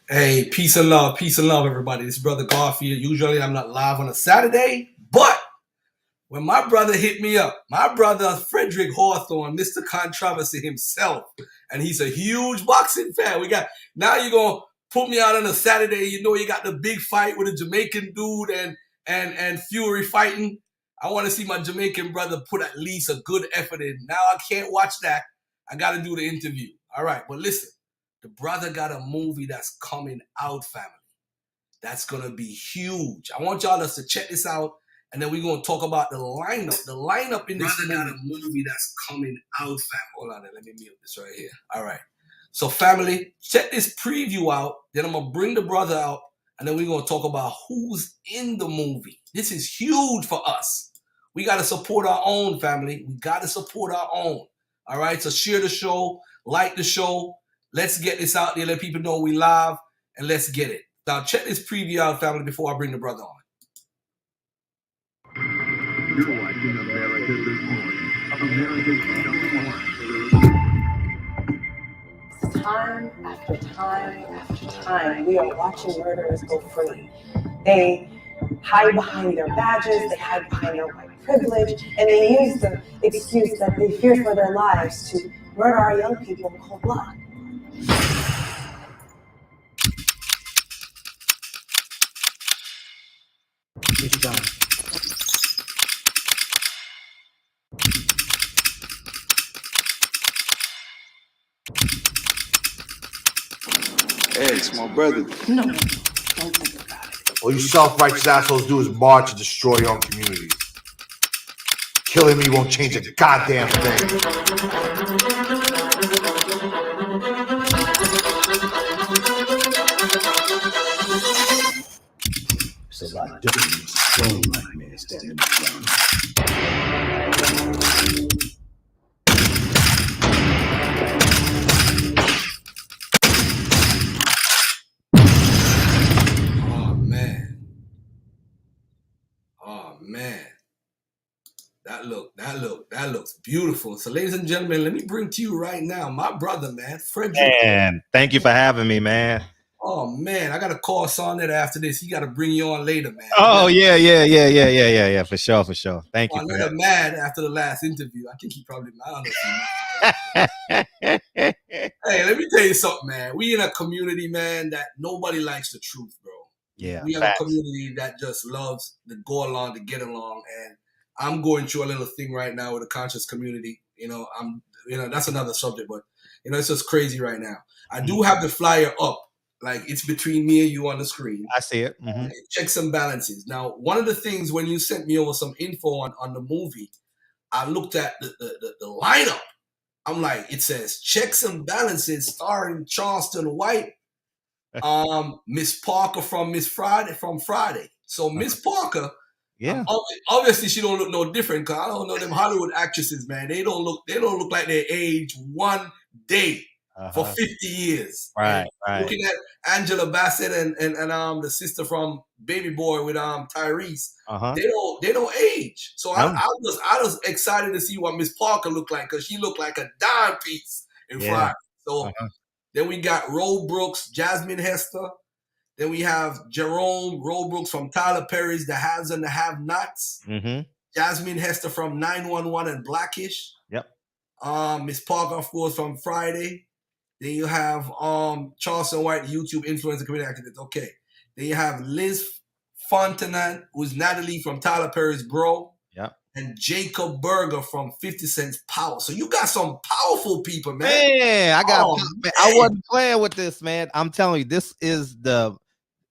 Hey, peace and love, everybody. This is Brother Garfield. Usually I'm not live on a Saturday, but when my brother hit me up, my brother Frederick Hawthorne, Mr. Controversy himself, and he's a huge boxing fan. Now you're gonna put me out on a Saturday. You know you got the big fight with a Jamaican dude and Fury fighting. I want to see my Jamaican brother put at least a good effort in. Now I can't watch that. I got to do the interview. All right, but listen, the brother got a movie that's coming out, family. That's gonna be huge. I want y'all to check this out, and then we're gonna talk about the lineup. The lineup in this brother got a movie that's coming out, fam. Hold on, let me mute this right here. All right. So, family, check this preview out. Then I'm gonna bring the brother out, and then we're gonna talk about who's in the movie. This is huge for us. We gotta support our own, family. We gotta support our own. All right. So share the show, like the show. Let's get this out there. Let people know we live, and let's get it. Now, check this preview out, family, before I bring the brother on. You're watching America This Morning. America's number one. Time after time after time, we are watching murderers go free. They hide behind their badges, they hide behind their white privilege, and they use the excuse that they fear for their lives to murder our young people in cold blood. It's done. Hey, it's my brother. No, don't think about it. All you self-righteous assholes do is march and destroy your own communities. Killing me won't change a goddamn thing. It's a lot different than a strong black man standing in the front. Oh man. That looks beautiful. So, ladies and gentlemen, let me bring to you right now my brother, man, Frederick. Man, thank you for having me, man. Oh man, I gotta call Sonnet after this. He gotta bring you on later, man. Oh yeah, for sure. Thank you. I'm mad after the last interview. I think he probably mad. Hey, let me tell you something, man. We in a community, man, that nobody likes the truth, bro. Yeah, we have a community that just loves to go along, to get along, and I'm going through a little thing right now with the conscious community. That's another subject, but it's just crazy right now. I do have the flyer up. Like, it's between me and you on the screen. I see it. Mm-hmm. Checks and balances. Now, one of the things when you sent me over some info on the movie, I looked at the lineup. I'm like, it says Checks and Balances starring Charleston White, Miss Parker from Friday. So Miss Parker, yeah, obviously she don't look no different, because I don't know them Hollywood actresses, man. They don't look like they age one day. For 50 years. Right. Looking at Angela Bassett and the sister from Baby Boy with Tyrese, they don't age. So I was excited to see what Miss Parker looked like, because she looked like a dime piece in Friday. So then we got Ro Brooks, Jasmine Hester. Then we have Ro Brooks from Tyler Perry's The Haves and the Have-Nots. Mm-hmm. Jasmine Hester from 911 and Blackish. Yep. Miss Parker, of course, from Friday. Then you have Charleston White, YouTube influencer, community activist. Okay. Then you have Liz Fontenot, who's Natalie from Tyler Perry's Bro. Yeah. And Jacob Berger from 50 Cent's Power. So you got some powerful people, man. Man, I wasn't playing with this, man. I'm telling you, this is the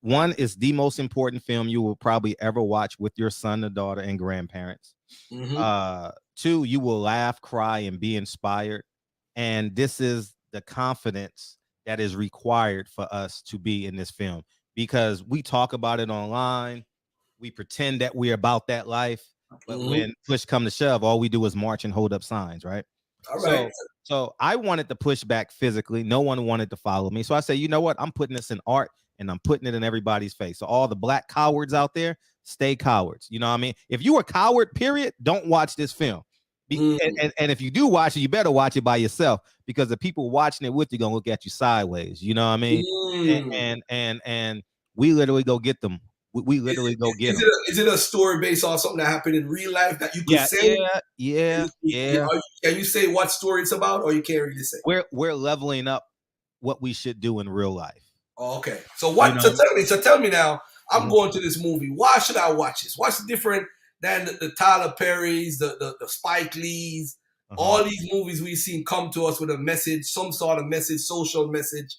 most important film you will probably ever watch with your son or daughter and grandparents. Mm-hmm. 2, you will laugh, cry, and be inspired. And this is the confidence that is required for us to be in this film, because we talk about it online. We pretend that we're about that life, but when push come to shove, all we do is march and hold up signs, right? All right. So I wanted to push back physically. No one wanted to follow me. So I say, you know what? I'm putting this in art, and I'm putting it in everybody's face. So all the black cowards out there, stay cowards. You know what I mean? If you are a coward, period, don't watch this film. And if you do watch it, you better watch it by yourself, because the people watching it with you gonna look at you sideways. You know what I mean? And we literally go get them. We literally go get them. Is it a story based on something that happened in real life that you could Yeah, say? yeah. Can you say what story it's about, or you can't really say? We're leveling up what we should do in real life. Oh, okay. So what? You So know? tell me now. I'm Mhm. going to this movie. Why should I watch this? What's different than the Tyler Perry's, the Spike Lee's, all these movies we've seen come to us with a message, some sort of message, social message.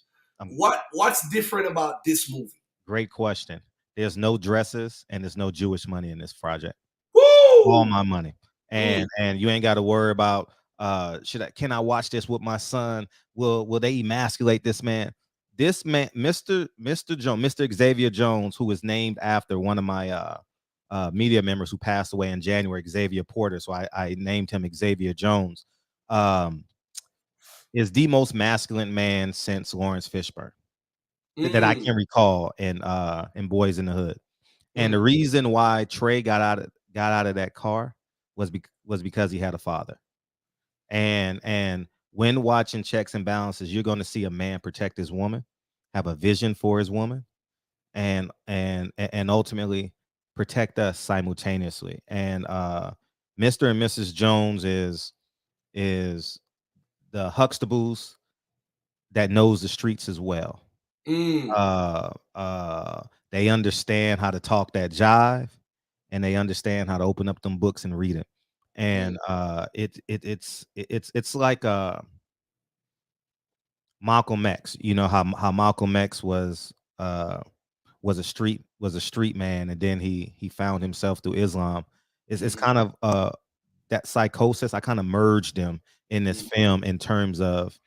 What's different about this movie? Great question. There's no dresses and there's no Jewish money in this project. Woo! All my money. And you ain't got to worry about can I watch this with my son? Will they emasculate this man? This man, Mr. Jones, Mr. Xavier Jones, who was named after one of my media members who passed away in January, Xavier Porter. So I named him Xavier Jones. Is the most masculine man since Lawrence Fishburne that I can recall in Boys in the Hood. And the reason why Trey got out of that car was because he had a father. And when watching Checks and Balances, you're going to see a man protect his woman, have a vision for his woman, and ultimately protect us simultaneously. And Mr. and Mrs. Jones is the Huxtables that knows the streets as well. They understand how to talk that jive, and they understand how to open up them books and read it. And it's like Malcolm X. You know how Malcolm X was a street man, and then he found himself through Islam. It's kind of that psychosis. I kind of merged them in this film in terms of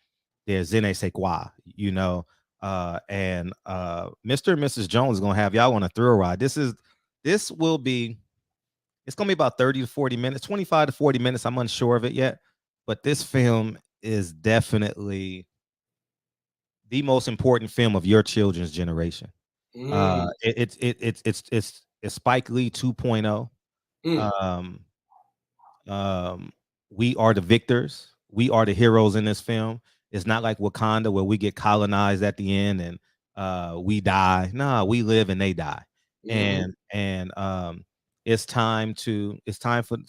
their Zene Sequa, you know. Mr. and Mrs. Jones is gonna have y'all on a thrill ride. It's gonna be about 30 to 40 minutes, 25 to 40 minutes. I'm unsure of it yet, but this film is definitely the most important film of your children's generation. It's Spike Lee 2.0. We are the victors. We are the heroes in this film. It's not like Wakanda where we get colonized at the end and we die. Nah, we live and they die. And it's time for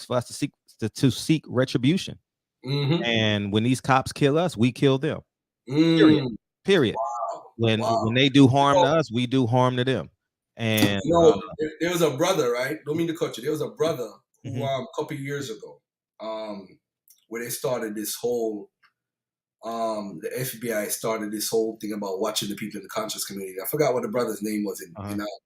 us to seek retribution. And when these cops kill us, we kill them. Period. When they do harm to us, we do harm to them. And there was a brother, right? Don't mean to cut you. There was a brother who a couple of years ago, where they started this whole the FBI started this whole thing about watching the people in the conscious community. I forgot what the brother's name was.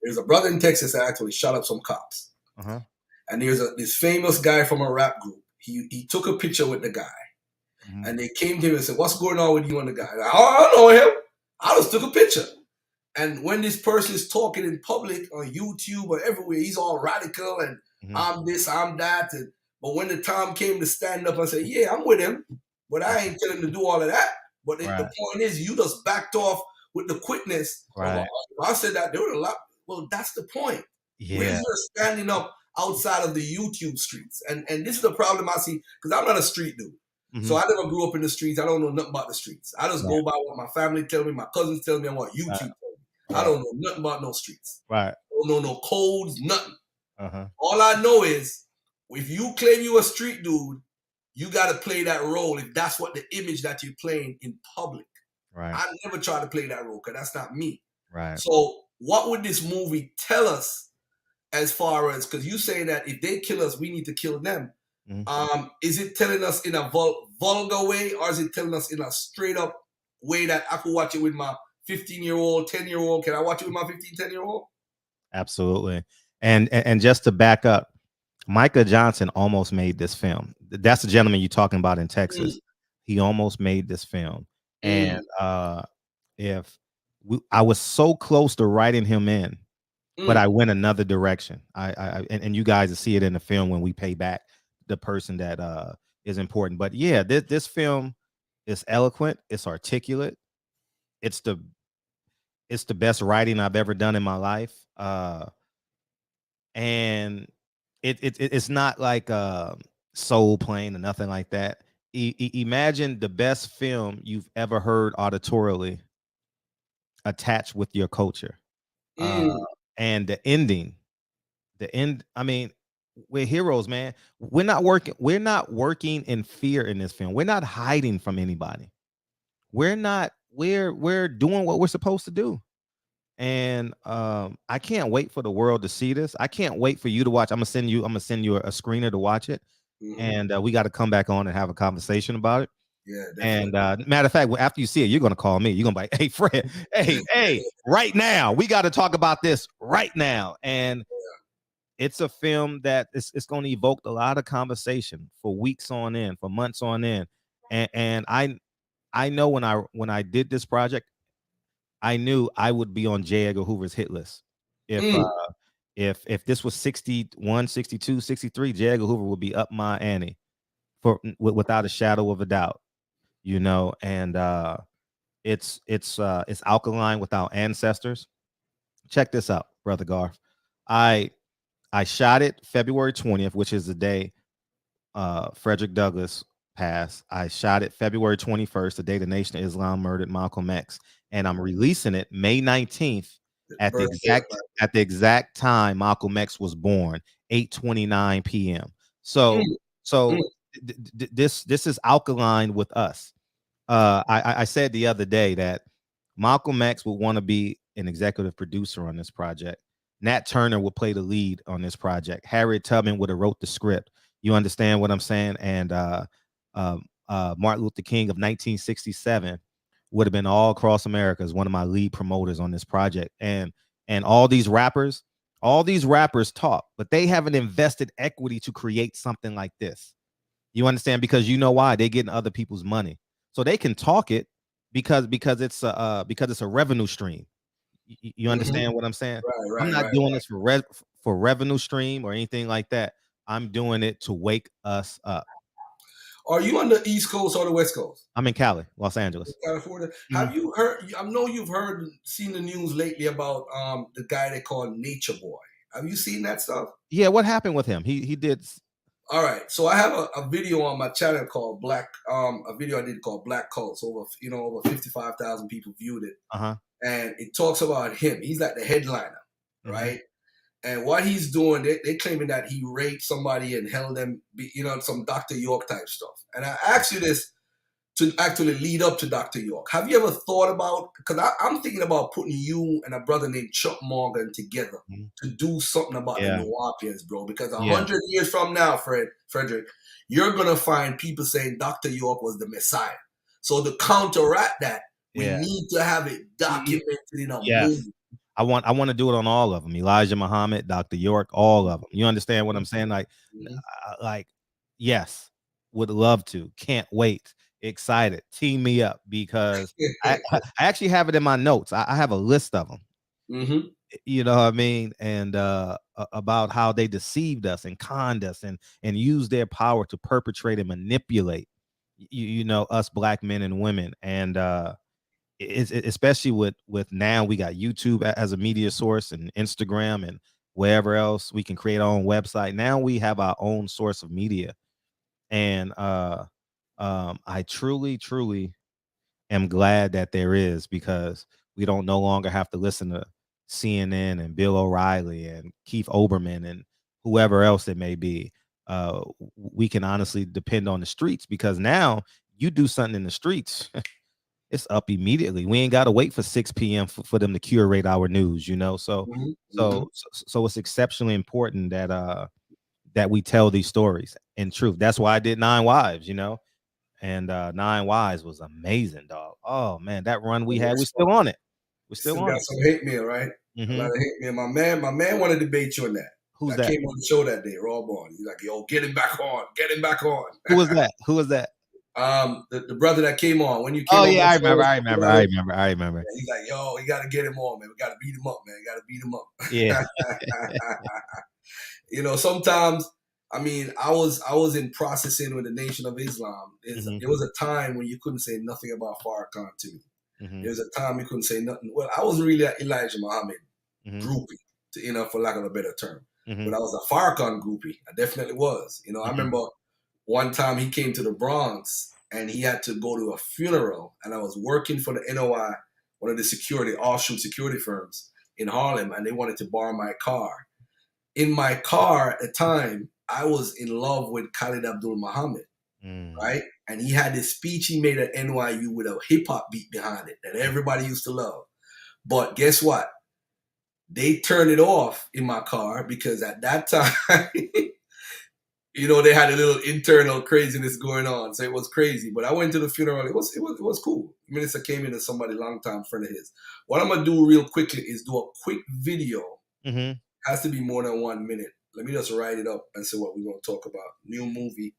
There's a brother in Texas that actually shot up some cops. And there's this famous guy from a rap group. He took a picture with the guy. And they came to him and said, "What's going on with you and the guy?" I don't know him. I just took a picture. And when this person is talking in public on YouTube or everywhere, he's all radical and I'm this, I'm that. But when the time came to stand up and say, "Yeah, I'm with him," but I ain't telling him to do all of that. But the point is, you just backed off with the quickness. Right. I said that there were a lot. Well, that's the point. Yeah. We're standing up outside of the YouTube streets. And this is the problem I see, because I'm not a street dude. So I never grew up in the streets. I don't know nothing about the streets. I just go by what my family tell me, my cousins tell me, and what YouTube tell me. I don't know nothing about no streets. Right. I don't know no codes, nothing. All I know is, if you claim you a street dude, you got to play that role if that's what the image that you're playing in public. Right. I never try to play that role because that's not me. Right. So what would this movie tell us as far as, because you say that if they kill us, we need to kill them. Is it telling us in a vulgar way, or is it telling us in a straight up way that I could watch it with my 15-year-old, 10-year-old? Can I watch it with my 15, 10-year-old? Absolutely. And just to back up, Micah Johnson almost made this film. That's the gentleman you're talking about in Texas. He almost made this film. And I was so close to writing him in, but I went another direction. And you guys will see it in the film when we pay back the person that is important. But yeah, this film is eloquent. It's articulate. It's the best writing I've ever done in my life. And it's not like soul plane or nothing like that. Imagine the best film you've ever heard auditorily attached with your culture. Mm. And the ending, I mean, we're heroes, man. We're not working in fear in this film. We're not hiding from anybody. We're doing what we're supposed to do. And I can't wait for the world to see this. I can't wait for you to watch. I'm gonna send you a screener to watch it. Mhm. And we got to come back on and have a conversation about it. Yeah, And definitely. matter of fact, after you see it, you're gonna call me. You're gonna be like, "Hey, Fred, hey, right now, we got to talk about this right now." And it's a film that it's going to evoke a lot of conversation for weeks on end, for months on end. And I know when I did this project, I knew I would be on J. Edgar Hoover's hit list. If Mm. if this was 61, 62, 63, J. Edgar Hoover would be up my ante without a shadow of a doubt. And it's alkaline without ancestors. Check this out, brother Garth. I shot it February 20th, which is the day Frederick Douglass passed. I shot it February 21st, the day the Nation of Islam murdered Malcolm X, and I'm releasing it May 19th at the Birthday of exact time Malcolm X was born, 8:29 p.m. So Mm. so Mm. this is alkaline with us. I said the other day that Malcolm X would want to be an executive producer on this project. Nat Turner would play the lead on this project. Harriet Tubman would have wrote the script. You understand what I'm saying? And Martin Luther King of 1967 would have been all across America as one of my lead promoters on this project. And all these rappers talk, but they haven't invested equity to create something like this. You understand? Because you know why? They're getting other people's money. So they can talk it because it's a revenue stream. You Mhm. understand what I'm saying? Right, I'm right, not right, doing right. this for revenue stream or anything like that. I'm doing it to wake us up. Are you on the East Coast or the West Coast? I'm in Cali, Los Angeles. California. Mhm. Have you heard? I know you've seen the news lately about the guy they call Nature Boy. Have you seen that stuff? Yeah, what happened with him? He did. All right, so I have a video on my channel called a video I did called Black Cults. Over 55,000 people viewed it, Uh-huh. and it talks about him. He's like the headliner, Mm-hmm. right? And what he's doing, they claiming that he raped somebody and held them, some Dr. York type stuff. And I asked you this to actually lead up to Dr. York. Have you ever thought about, because I'm thinking about putting you and a brother named Chuck Morgan together Mhm. to do something about the Yeah. Nuwapians, bro. Because Yeah. 100 years from now, Frederick, you're going to find people saying Dr. York was the Messiah. So to counteract that, we Yeah. need to have it documented in a Yes. movie. I want to do it on all of them. Elijah Muhammad, Dr. York, all of them. You understand what I'm saying? Mhm. Like, yes, would love to. Can't wait. Excited. Team me up because I actually have it in my notes. I have a list of them. Mm-hmm. You know what I mean? And about how they deceived us and conned us and used their power to perpetrate and manipulate us black men and women. And it's especially with now we got YouTube as a media source and Instagram and wherever else we can create our own website. Now we have our own source of media. And I truly am glad that there is, because we don't no longer have to listen to CNN and Bill O'Reilly and Keith Olbermann and whoever else it may be. We can honestly depend on the streets, because now you do something in the streets, it's up immediately. We ain't got to wait for 6 p.m. for them to curate our news, So, Mm-hmm. so it's exceptionally important that we tell these stories in truth. That's why I did 9 Wives, and 9 Wives was amazing, dog. Oh man, that run we had, we're still on it. We're still Still on got it. some hate mail, right? A lot Mhm. of hate mail. My man wanted to debate you on that. Who's I that? came on the show that day, Raw Born. He's like, yo, get him back on. Get him back on. Who was that? Who was that? The brother that came on. When you came Oh on yeah, my I show, I remember. he's like, yo, you got to get him on, man. We got to beat him up, man. Got to beat him up. Yeah. Sometimes, I was in processing with the Nation of Islam. Mhm. There was a time when you couldn't say nothing about Farrakhan to me. Mhm. There was a time you couldn't say nothing. Well, I wasn't really an Elijah Muhammad Mhm. groupie, for lack of a better term. Mhm. But I was a Farrakhan groupie. I definitely was. I Mhm. remember one time he came to the Bronx and he had to go to a funeral, and I was working for the NOI, one of the offshoot security firms in Harlem, and they wanted to borrow my car. In my car at the time, I was in love with Khalid Abdul Muhammad, right? And he had this speech he made at NYU with a hip hop beat behind it that everybody used to love. But guess what? They turned it off in my car because at that time, they had a little internal craziness going on. So it was crazy. But I went to the funeral. It was cool. The minister came in as somebody long-time friend of his. What I'm going to do real quickly is do a quick video. Has to be more than 1 minute. Let me just write it up and see what we're going to talk about. New movie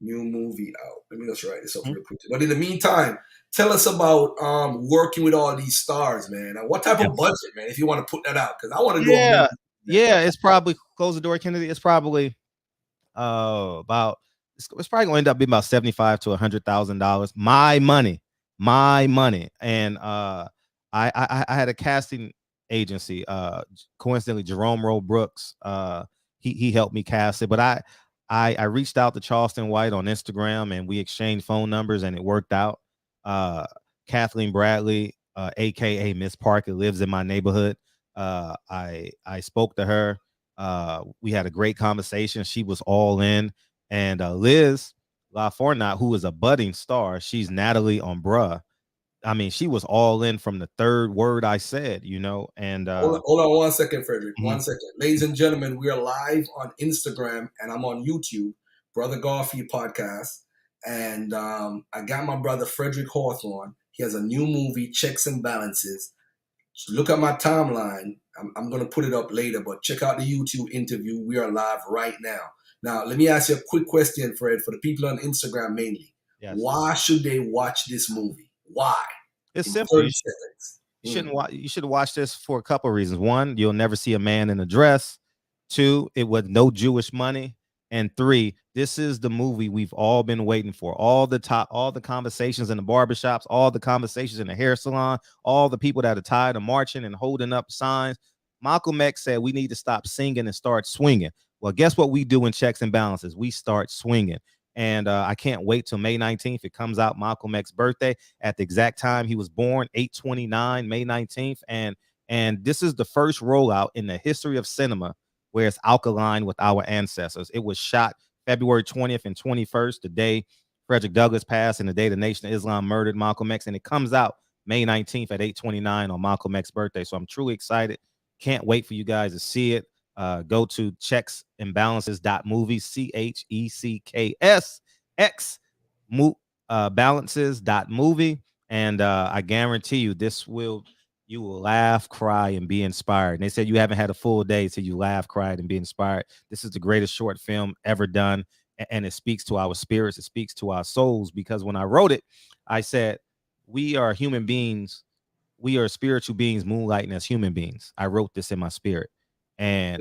out. Let me just write this up real quickly. But in the meantime, tell us about working with all these stars, man. What type of budget, man, if you want to put that out? Because I want to do a movie. Yeah, it's probably, close the door, Kennedy. It's probably it's probably going to end up being about $75,000 to $100,000. My money. And I had a casting agency. Coincidentally, Jerome Rowe Brooks. He helped me cast it, but I reached out to Charleston White on Instagram and we exchanged phone numbers and it worked out. Kathleen Bradley, aka Miss Parker, lives in my neighborhood. I spoke to her. We had a great conversation. She was all in. And Liz LaFornat, who is a budding star, she's Natalie on Bruh. I mean, she was all in from the third word I said, and hold on 1 second, Frederick. 1 second. Ladies and gentlemen, we are live on Instagram and I'm on YouTube, Brother Garfield Podcast. And I got my brother Frederick Hawthorne. He has a new movie, Checks and Balances. So look at my timeline. I'm going to put it up later, but check out the YouTube interview. We are live right now. Now, let me ask you a quick question, Fred, for the people on Instagram mainly. Yes. Why should they watch this movie? Why? It's simple. You should watch this for a couple of reasons. One, you'll never see a man in a dress. Two, it was no Jewish money. And three, this is the movie we've all been waiting for. All the conversations in the barbershops, all the conversations in the hair salon, all the people that are tired of marching and holding up signs. Malcolm X said we need to stop singing and start swinging. Well, guess what we do in Checks and Balances? We start swinging. And I can't wait till May 19th. It comes out Malcolm X's birthday at the exact time he was born, 8/29, May 19th. And this is the first rollout in the history of cinema where it's alkaline with our ancestors. It was shot February 20th and 21st, the day Frederick Douglass passed and the day the Nation of Islam murdered Malcolm X. And it comes out May 19th at 8/29 on Malcolm X's birthday. So I'm truly excited. Can't wait for you guys to see it. Go to checksandbalances.movie, CHECKS balances.movie. And I guarantee you you will laugh, cry, and be inspired. And they said you haven't had a full day till you laugh, cried, and be inspired. This is the greatest short film ever done. And it speaks to our spirits. It speaks to our souls, because when I wrote it, I said, we are human beings. We are spiritual beings moonlighting as human beings. I wrote this in my spirit. And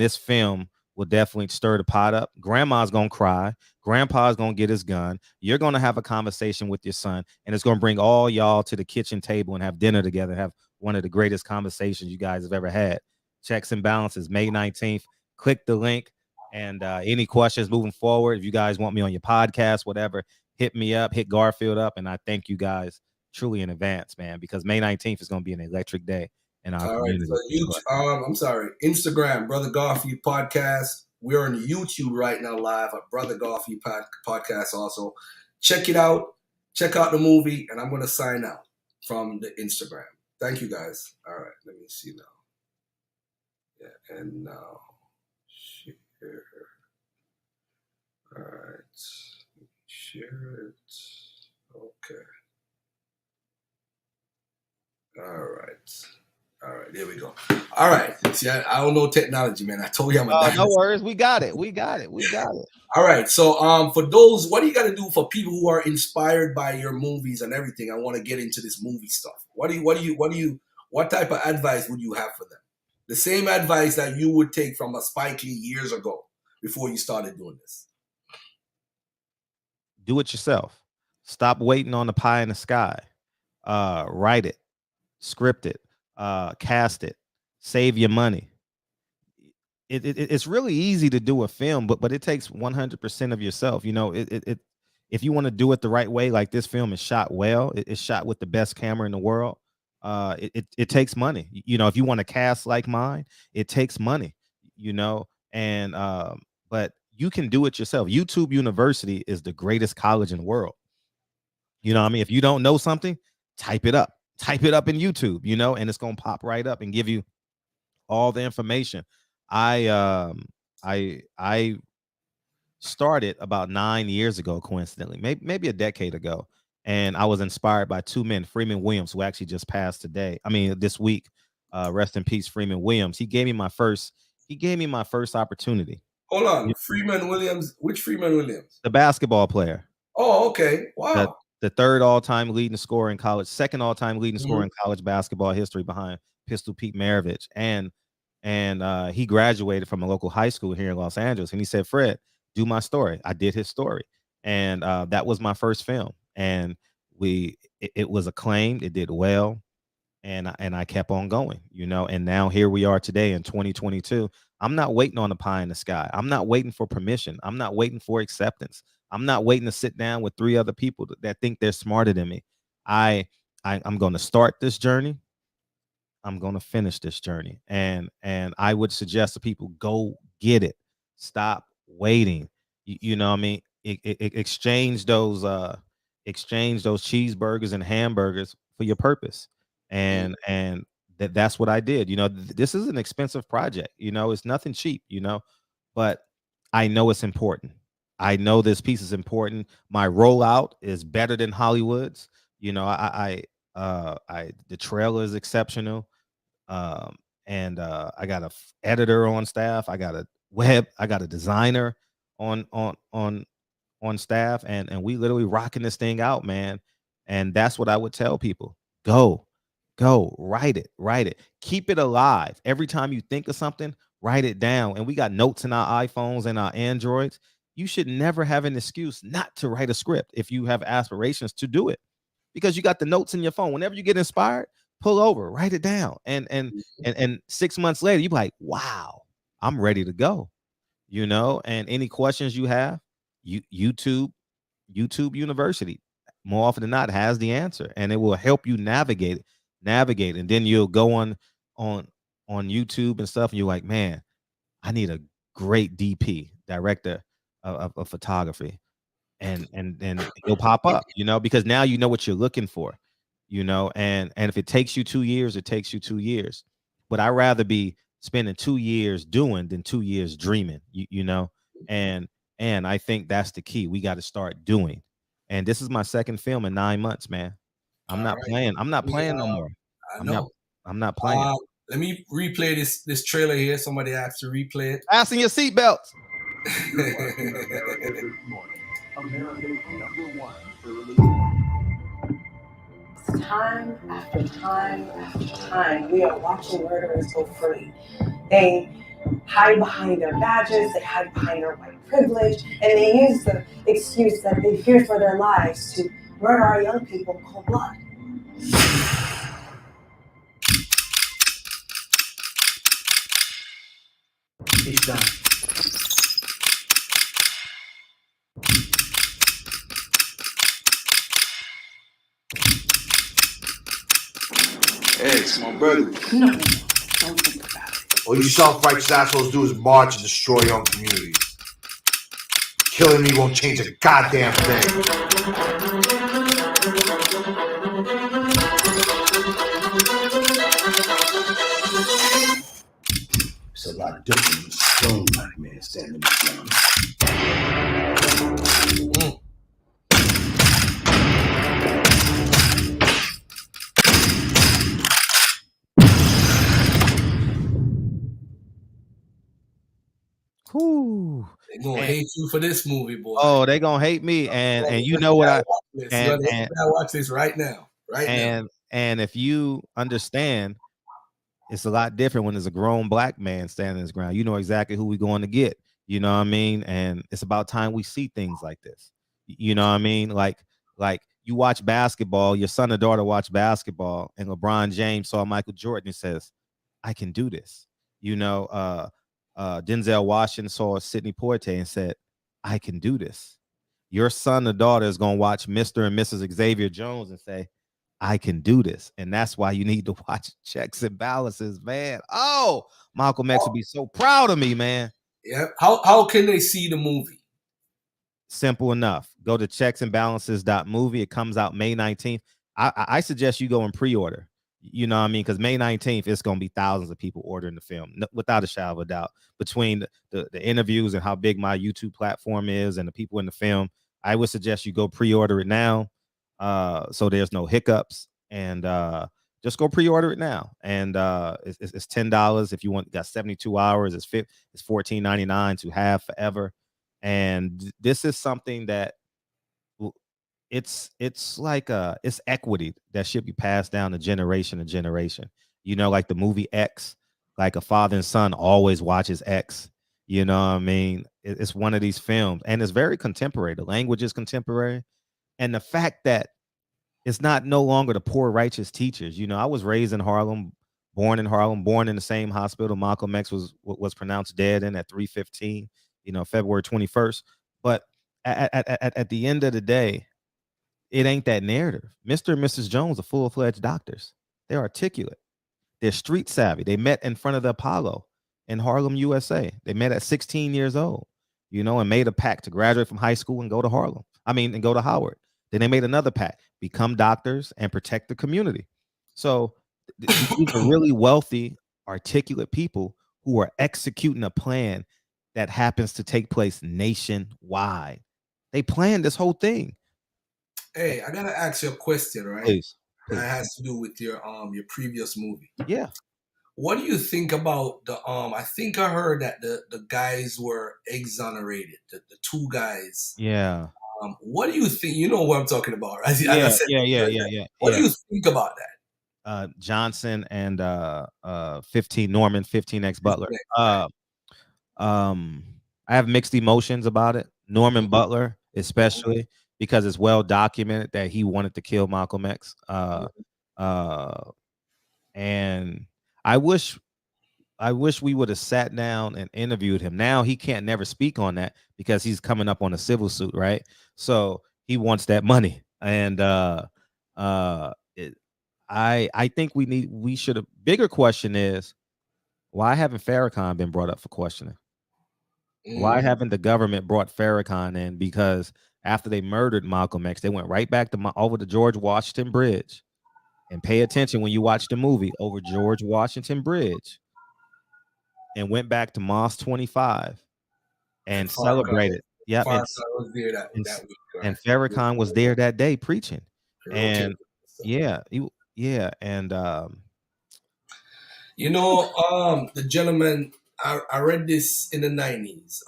this film will definitely stir the pot up. Grandma's gonna cry. Grandpa's gonna get his gun. You're gonna have a conversation with your son, and it's gonna bring all y'all to the kitchen table and have dinner together. Have one of the greatest conversations you guys have ever had. Checks and Balances, May 19th. Click the link. And any questions moving forward, if you guys want me on your podcast, whatever, hit me up, hit Garfield up, and I thank you guys truly in advance, man, because May 19th is gonna be an electric day. In our community. Right, so Instagram, Brother Garfield Podcast. We're on YouTube right now live at Brother Garfield Podcast also. Check it out. Check out the movie, and I'm going to sign out from the Instagram. Thank you, guys. All right, let me see now. Yeah, and now share. All right, share it. Okay. All right, there we go. All right. See, I don't know technology, man. I told you I'm a no worries. We got it. All right. So for those, what do you got to do for people who are inspired by your movies and everything? I want to get into this movie stuff. What type of advice would you have for them? The same advice that you would take from a Spike Lee years ago before you started doing this. Do it yourself. Stop waiting on the pie in the sky. Write it, script it. Cast it, save your money. it's really easy to do a film, but it takes 100% of yourself. You know, if you want to do it the right way, like this film is shot well, it's shot with the best camera in the world. It takes money. You know, if you want to cast like mine, it takes money. You know, and but you can do it yourself. YouTube University is the greatest college in the world. You know what I mean? If you don't know something, type it up. Type it up in YouTube, you know, and it's gonna pop right up and give you all the information. I started about 9 years ago, coincidentally, maybe a decade ago, and I was inspired by two men, Freeman Williams, who actually just passed today. I mean, this week. Rest in peace, Freeman Williams. He gave me my first. He gave me my first opportunity. Hold on, Freeman Williams. Which Freeman Williams? The basketball player. Oh, okay. The, Wow. the third all-time leading scorer in college, second all-time leading scorer in college basketball history behind Pistol Pete Maravich. And he graduated from a local high school here in Los Angeles. And he said, Fred, do my story. I did his story. And that was my first film. And it was acclaimed. It did well. And I kept on going, you know, and now here we are today in 2022. I'm not waiting on the pie in the sky. I'm not waiting for permission. I'm not waiting for acceptance. I'm not waiting to sit down with three other people that think they're smarter than me. I'm going to start this journey. I'm going to finish this journey. And I would suggest to people, go get it. Stop waiting. You know what I mean? Exchange those cheeseburgers and hamburgers for your purpose. And that's what I did. You know, this is an expensive project. You know, it's nothing cheap, you know, but I know it's important. I know this piece is important. My rollout is better than Hollywood's. You know, the trailer is exceptional. And I got a editor on staff. I got a designer on staff, and we literally rocking this thing out, man. And that's what I would tell people. Go, write it. Keep it alive. Every time you think of something, write it down. And we got notes in our iPhones and our Androids. You should never have an excuse not to write a script if you have aspirations to do it, because you got the notes in your phone. Whenever you get inspired, pull over, write it down. And 6 months later, you be like, wow, I'm ready to go. You know, and any questions you have, YouTube University, more often than not, has the answer, and it will help you navigate. And then you'll go on YouTube and stuff, and you're like, man, I need a great DP, director of photography, and it'll pop up, you know, because now you know what you're looking for, you know, and if it takes you 2 years, it takes you 2 years. But I'd rather be spending 2 years doing than 2 years dreaming, you know, and I think that's the key. We got to start doing. And this is my second film in 9 months, man. I'm not playing. I'm not playing no more. I'm not playing. Let me replay this trailer here. Somebody has to replay it. Fasten your seatbelts. Time after time after time, we are watching murderers go free. They hide behind their badges, they hide behind their white privilege, and they use the excuse that they fear for their lives to murder our young people in cold blood. It's done. Hey, it's my brother. No, don't think about it. All you self-righteous assholes do is march and destroy your own communities. Killing me won't change a goddamn thing. It's a lot different than a strong black man standing in front of Whew. They're gonna hate you for this movie, boy. Oh, they gonna hate me, and you know what I watch this right now, now. And if you understand, it's a lot different when there's a grown black man standing his ground. You know exactly who we're going to get. You know what I mean? And it's about time we see things like this. You know what I mean? Like you watch basketball, your son or daughter watch basketball, and LeBron James saw Michael Jordan and says, I can do this. You know, Denzel Washington saw Sidney Poitier and said, I can do this. Your son or daughter is going to watch Mr. and Mrs. Xavier Jones and say, I can do this. And that's why you need to watch Checks and Balances, man. Oh, Malcolm X would be so proud of me, man. Yeah. How can they see the movie? Simple enough. Go to checksandbalances.movie. It comes out May 19th. I suggest you go and pre-order. You know what I mean? Because May 19th, it's going to be thousands of people ordering the film, without a shadow of a doubt. Between the interviews and how big my YouTube platform is and the people in the film, I would suggest you go pre-order it now, so there's no hiccups. And just go pre-order it now. And it's $10 if you want. Got 72 hours. It's $14.99 to have forever. And this is something that it's like it's equity that should be passed down to generation to generation. You know, like the movie X, like a father and son always watches X. You know what I mean? It's one of these films, and it's very contemporary. The language is contemporary, and the fact that it's not no longer the poor righteous teachers. You know, I was raised in Harlem, born in the same hospital Malcolm X was pronounced dead in at 3:15. You know, February 21st. But at the end of the day, it ain't that narrative. Mr. and Mrs. Jones are full-fledged doctors. They're articulate. They're street savvy. They met in front of the Apollo in Harlem, USA. They met at 16 years old, you know, and made a pact to graduate from high school and go to Harlem. And go to Howard. Then they made another pact, become doctors and protect the community. So these are really wealthy, articulate people who are executing a plan that happens to take place nationwide. They planned this whole thing. Hey, I gotta ask you a question, right? Please. That has to do with your previous movie. Yeah. What do you think about the I think I heard that the guys were exonerated, the two guys. Yeah. What do you think? You know what I'm talking about, right? Yeah. What do you think about that? Johnson and 15 Norman, 15X Butler. I have mixed emotions about it. Norman Butler, especially because it's well documented that he wanted to kill Malcolm X. And I wish we would have sat down and interviewed him. Now he can't never speak on that because he's coming up on a civil suit, right? So he wants that money. And I think we should have. Bigger question is, why haven't Farrakhan been brought up for questioning? Why haven't the government brought Farrakhan in? Because after they murdered Malcolm X, they went right back to over the George Washington Bridge. And pay attention when you watch the movie, over George Washington Bridge, and went back to Moss 25 and celebrated. Yeah, and Farrakhan was there that day preaching. And the gentleman, I read this in the 90s,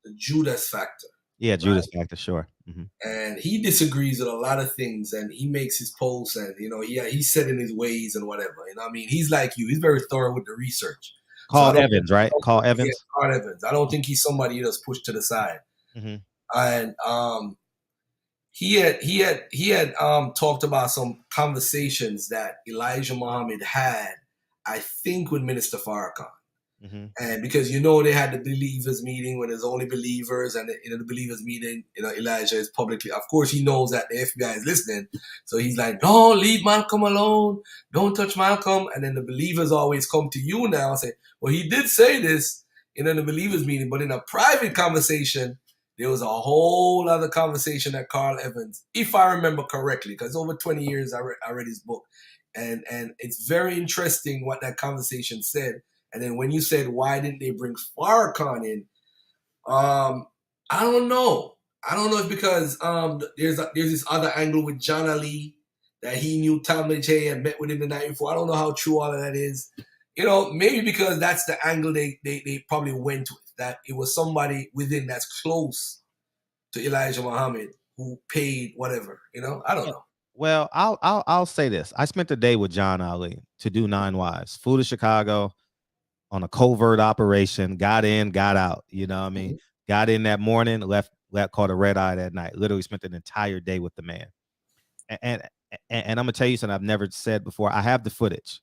the Judas Factor. Yeah, Judas Factor, sure. Mm-hmm. And he disagrees with a lot of things, and he makes his posts, and he's set in his ways and whatever. You know, I mean, he's like you; he's very thorough with the research. Carl Evans, right? Carl Evans. Yeah, Carl Evans. I don't think he's somebody you just push to the side. Mm-hmm. And he had talked about some conversations that Elijah Muhammad had, I think, with Minister Farrakhan. Mm-hmm. And because they had the believers meeting where there's only believers, and the believers meeting, Elijah is publicly, of course, he knows that the FBI is listening, so he's like, "No, leave Malcolm alone, don't touch Malcolm." And then the believers always come to you now and say, "Well, he did say this in the believers meeting," but in a private conversation, there was a whole other conversation that Carl Evans, if I remember correctly, because over 20 years I read his book, and it's very interesting what that conversation said. And then when you said, why didn't they bring Farrakhan in? I don't know. I don't know if because there's this other angle with John Ali that he knew Tom J and met with him the night before. I don't know how true all of that is. Maybe because that's the angle they probably went with, that it was somebody within that's close to Elijah Muhammad who paid whatever. I don't know. Well, I'll say this. I spent the day with John Ali to do 9 Wives. Flew to Chicago on a covert operation, got in, got out. You know what I mean? Mm-hmm. Got in that morning, left, caught a red eye that night. Literally spent an entire day with the man. And I'm gonna tell you something I've never said before. I have the footage.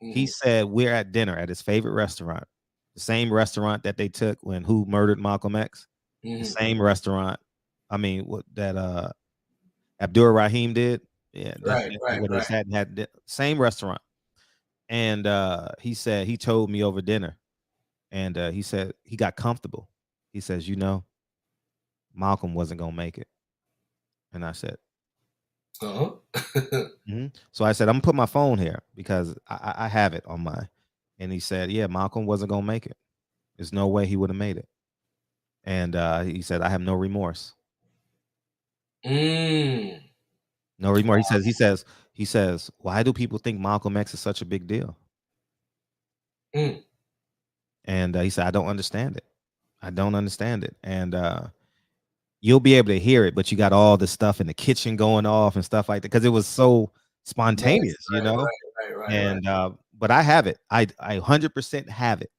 Mm-hmm. He said we're at dinner at his favorite restaurant, The same restaurant that they took when who murdered Malcolm X. The same restaurant. I mean, what that Abdul Rahim did. Yeah, where they sat and had the same restaurant. And he said he told me over dinner, and he said he got comfortable. He says, you know, Malcolm wasn't gonna make it. And I said, So I said, I'm gonna put my phone here because I have it on my. And he said, yeah, Malcolm wasn't gonna make it. There's no way he would have made it. And he said, I have no remorse. No remorse. He says, why do people think Malcolm X is such a big deal? And he said, I don't understand it. I don't understand it. And you'll be able to hear it, but you got all this stuff in the kitchen going off and stuff like that because it was so spontaneous, you know. And but I have it. I 100% have it.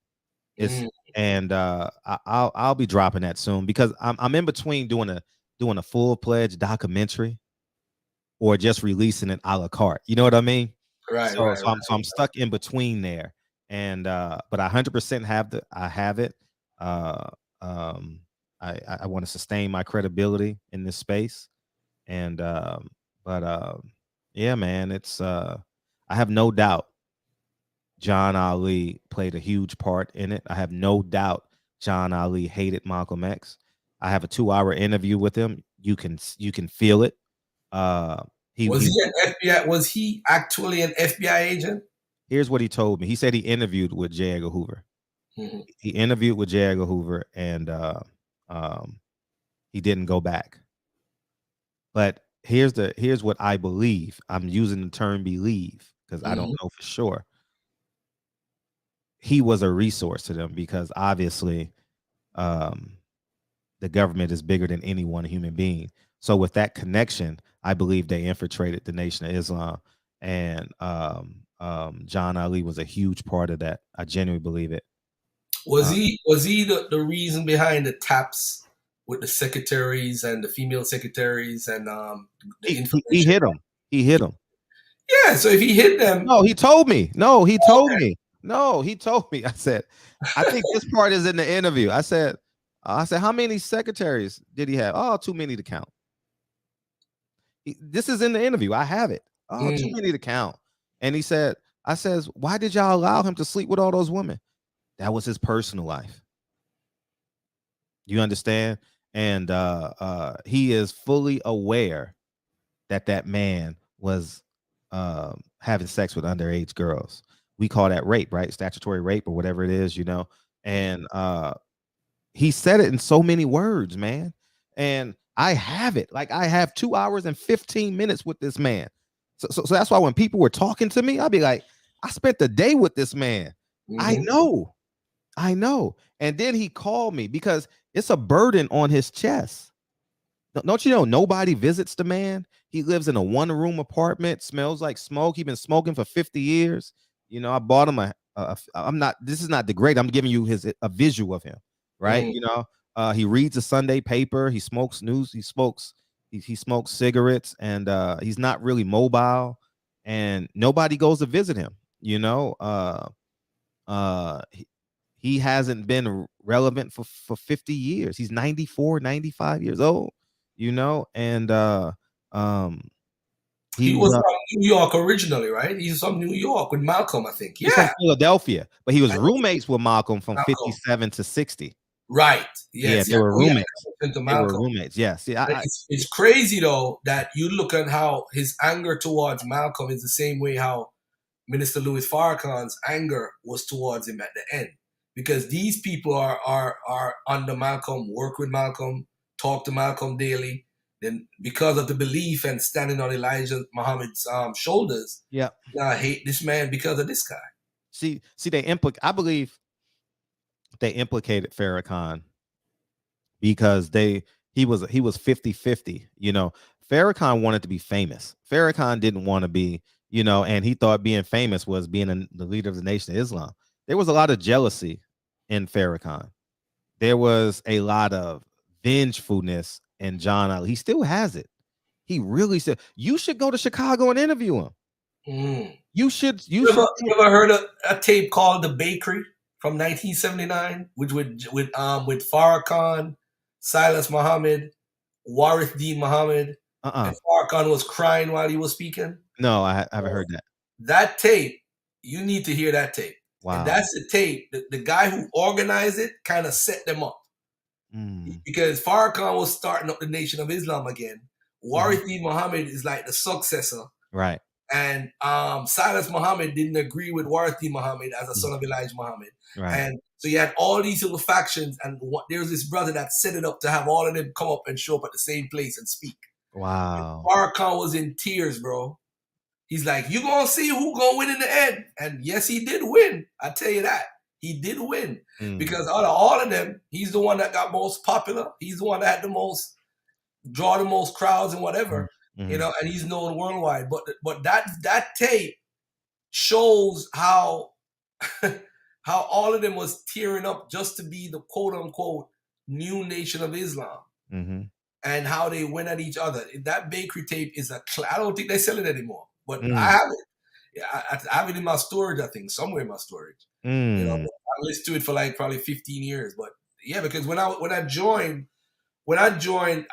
It's and I'll be dropping that soon because I'm in between doing a full-fledged documentary or just releasing it a la carte. You know what I mean? So I'm stuck in between there. And but I 100% have it. I want to sustain my credibility in this space. And yeah, man, it's I have no doubt John Ali played a huge part in it. I have no doubt John Ali hated Malcolm X. I have a 2-hour interview with him. You can feel it. Was he an FBI? Was he actually an FBI agent? Here's what he told me. He said he interviewed with J. Edgar Hoover. He interviewed with J. Edgar Hoover, and he didn't go back. But here's what I believe. I'm using the term believe because I don't know for sure. He was a resource to them because obviously the government is bigger than any one human being. So with that connection, I believe they infiltrated the Nation of Islam, and John Ali was a huge part of that. I genuinely believe it. Was he the reason behind the taps with the secretaries and the female secretaries and he hit him. He hit him. Yeah, so if he hit them, no, he told me. No, he told me. No, he told me. I said, I think this part is in the interview. I said, how many secretaries did he have? Oh, too many to count. This is in the interview. I have it. Oh, too many to count. And he said, I says, why did y'all allow him to sleep with all those women? That was his personal life. You understand? And he is fully aware that man was having sex with underage girls. We call that rape, right? Statutory rape or whatever it is, you know. And he said it in so many words, man. And I have it. Like I have 2 hours and 15 minutes with this man. So that's why when people were talking to me, I'd be like, I spent the day with this man. I know. And then he called me because it's a burden on his chest. Don't you know nobody visits the man? He lives in a 1-room apartment, smells like smoke. He's been smoking for 50 years. You know, I bought him this is not degrading. I'm giving you a visual of him, right? You know, he reads a Sunday paper. He smokes news. He smokes cigarettes, and he's not really mobile, and nobody goes to visit him. You know, he hasn't been relevant for 50 years. He's 94, 95 years old, you know, and he was from New York originally, right? He's from New York with Malcolm, I think. Yeah. He's from Philadelphia, but he was roommates with Malcolm from 57 to 60. Right. Yes. Yeah, they were roommates. They were roommates. Yes. Yeah. It's crazy though that you look at how his anger towards Malcolm is the same way how Minister Louis Farrakhan's anger was towards him at the end, because these people are under Malcolm, work with Malcolm, talk to Malcolm daily. Then because of the belief and standing on Elijah Muhammad's shoulders, I hate this man because of this guy. See, I believe they implicated Farrakhan because he was 50-50, you know. Farrakhan wanted to be famous. Farrakhan didn't want to be, you know, and he thought being famous was being the leader of the Nation of Islam. There was a lot of jealousy in Farrakhan. There was a lot of vengefulness in John Ali. He still has it. He really said, you should go to Chicago and interview him. You should. You ever heard a tape called The Bakery from 1979, which with Farrakhan, Silas Muhammad, Warith Dean Muhammad, and Farrakhan was crying while he was speaking. No, I haven't heard that. That tape, you need to hear that tape. Wow. And that's the tape. The guy who organized it kind of set them up. Because Farrakhan was starting up the Nation of Islam again. Warith Dean Muhammad is like the successor. Right. And Silas Muhammad didn't agree with Warith Dean Muhammad as a son of Elijah Muhammad. Right. And so you had all these little factions, and there was this brother that set it up to have all of them come up and show up at the same place and speak. Wow. And Farrakhan was in tears, bro. He's like, you gonna see who gonna win in the end. And yes, he did win. I tell you that. He did win. Because out of all of them, he's the one that got most popular. He's the one that had the most, draw the most crowds and whatever. You know, and he's known worldwide. But that tape shows how how all of them was tearing up just to be the quote unquote new Nation of Islam. And how they went at each other. That bakery tape is I don't think they sell it anymore. But I have it. I have it in my storage, I think, somewhere in my storage. You know, I listened to it for like probably 15 years. But yeah, because when I joined, I joined,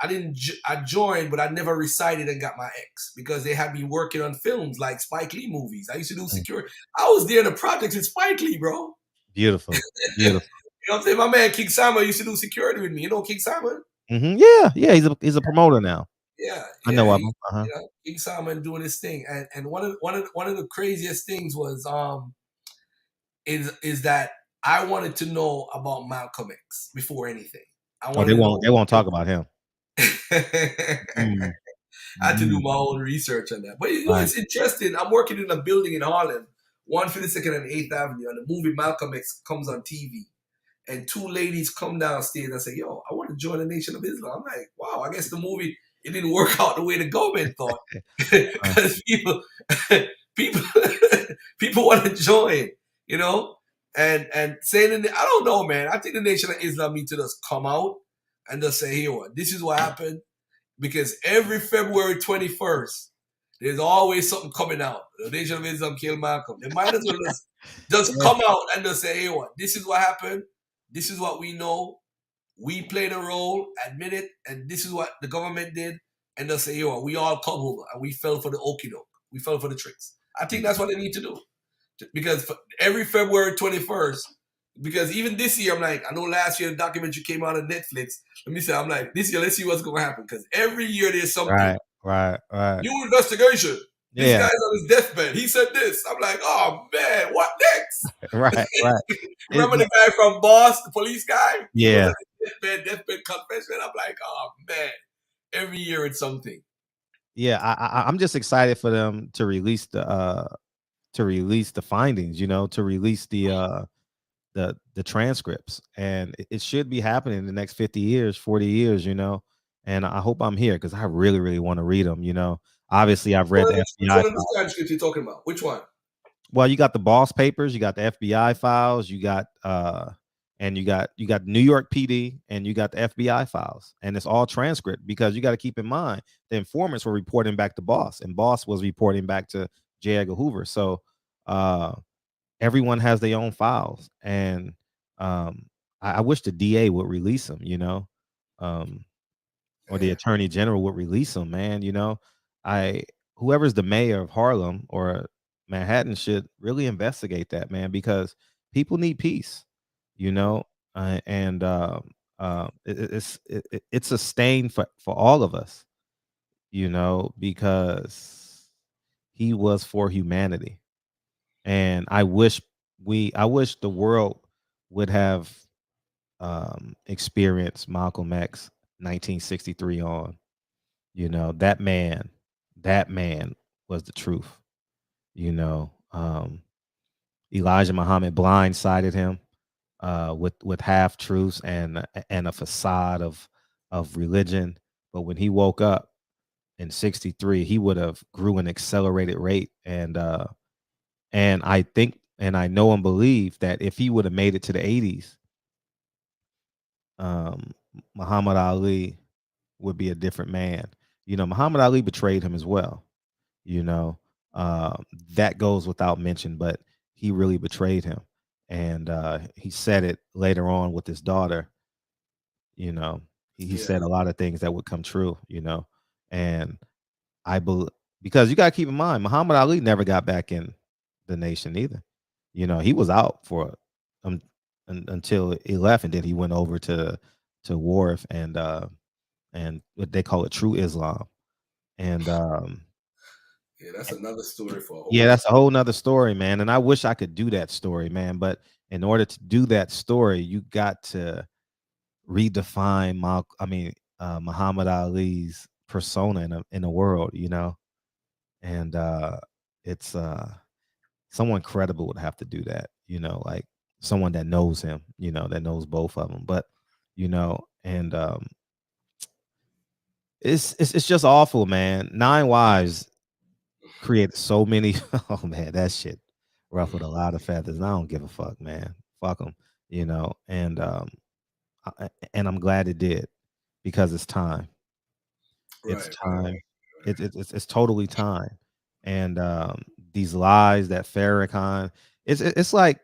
but I never recited and got my X because they had me working on films like Spike Lee movies. I used to do security. I was there in the projects with Spike Lee, bro. Beautiful. Beautiful. You know what I'm saying? My man King Simon used to do security with me. You know King Simon? Yeah, he's a promoter now. Yeah, I know of him. You know, King Simon doing his thing, and one of the craziest things was is that I wanted to know about Malcolm X before anything. They won't talk about him. I had to do my own research on that, but you know, it's interesting. I'm working in a building in Harlem, 152nd and 8th Avenue, and the movie Malcolm X comes on TV. And two ladies come downstairs and say, yo, I want to join the Nation of Islam. I'm like, wow, I guess the movie, it didn't work out the way the government thought. Because people want to join, you know? And saying, I don't know, man. I think the Nation of Islam need to just come out and just say, here, this is what happened. Because every February 21st, there's always something coming out. The Nation of Islam killed Malcolm. They might as well just come out and just say, hey, this is what happened. This is what we know. We played a role, admit it, and this is what the government did. And they'll say, we all come over and we fell for the okie doke. We fell for the tricks. I think that's what they need to do. Because for every February 21st, because even this year, I'm like, I know last year the documentary came out on Netflix. Let me say, I'm like, this year, let's see what's going to happen. Because every year there's something. Right. New investigation. This guy's on his deathbed. He said this. I'm like, oh man, what next? Right. Remember the guy from Boss, the police guy? Yeah. Deathbed confession. I'm like, oh man, every year it's something. Yeah, I'm just excited for them to release the findings. You know, to release the transcripts, and it should be happening in the next 50 years, 40 years. You know, and I hope I'm here because I really, really want to read them. You know. Obviously, I've read the FBI. Which one of the transcripts you're talking about? Which one? Well, you got the Boss papers, you got the FBI files, you got New York PD, and you got the FBI files, and it's all transcript because you got to keep in mind the informants were reporting back to Boss, and Boss was reporting back to J. Edgar Hoover. So everyone has their own files, and I wish the DA would release them, you know, or the Attorney General would release them, man. You know. Whoever's the mayor of Harlem or Manhattan should really investigate that, man, because people need peace, you know, and it's a stain for all of us, you know, because he was for humanity, and I wish the world would have experienced Malcolm X 1963 on, you know, that man was the truth, you know. Elijah Muhammad blindsided him with half truths and a facade of religion, but when he woke up in 63, he would have grew an accelerated rate, and I think, and I know and believe that if he would have made it to the 80s, Muhammad Ali would be a different man. You know, Muhammad Ali betrayed him as well. You know, that goes without mention, but he really betrayed him. and he said it later on with his daughter. You know, he Yeah. said a lot of things that would come true. And I believe, because you got to keep in mind, Muhammad Ali never got back in the nation either. He was out for until he left, and then he went over to Wharf and what they call it, True Islam. And Yeah, that's another story for a whole yeah, that's a whole nother story, man. And I wish I could do that story, man. But in order to do that story, you got to redefine Muhammad Ali's persona in the world, and it's someone credible would have to do that, like someone that knows him, that knows both of them. But and it's just awful, man. 9 Wives created so many. Oh man, that shit ruffled a lot of feathers. And I don't give a fuck, man. Fuck them, and and I'm glad it did, because it's time. It's Right. time. It's totally time. And these lies that Farrakhan, it's like,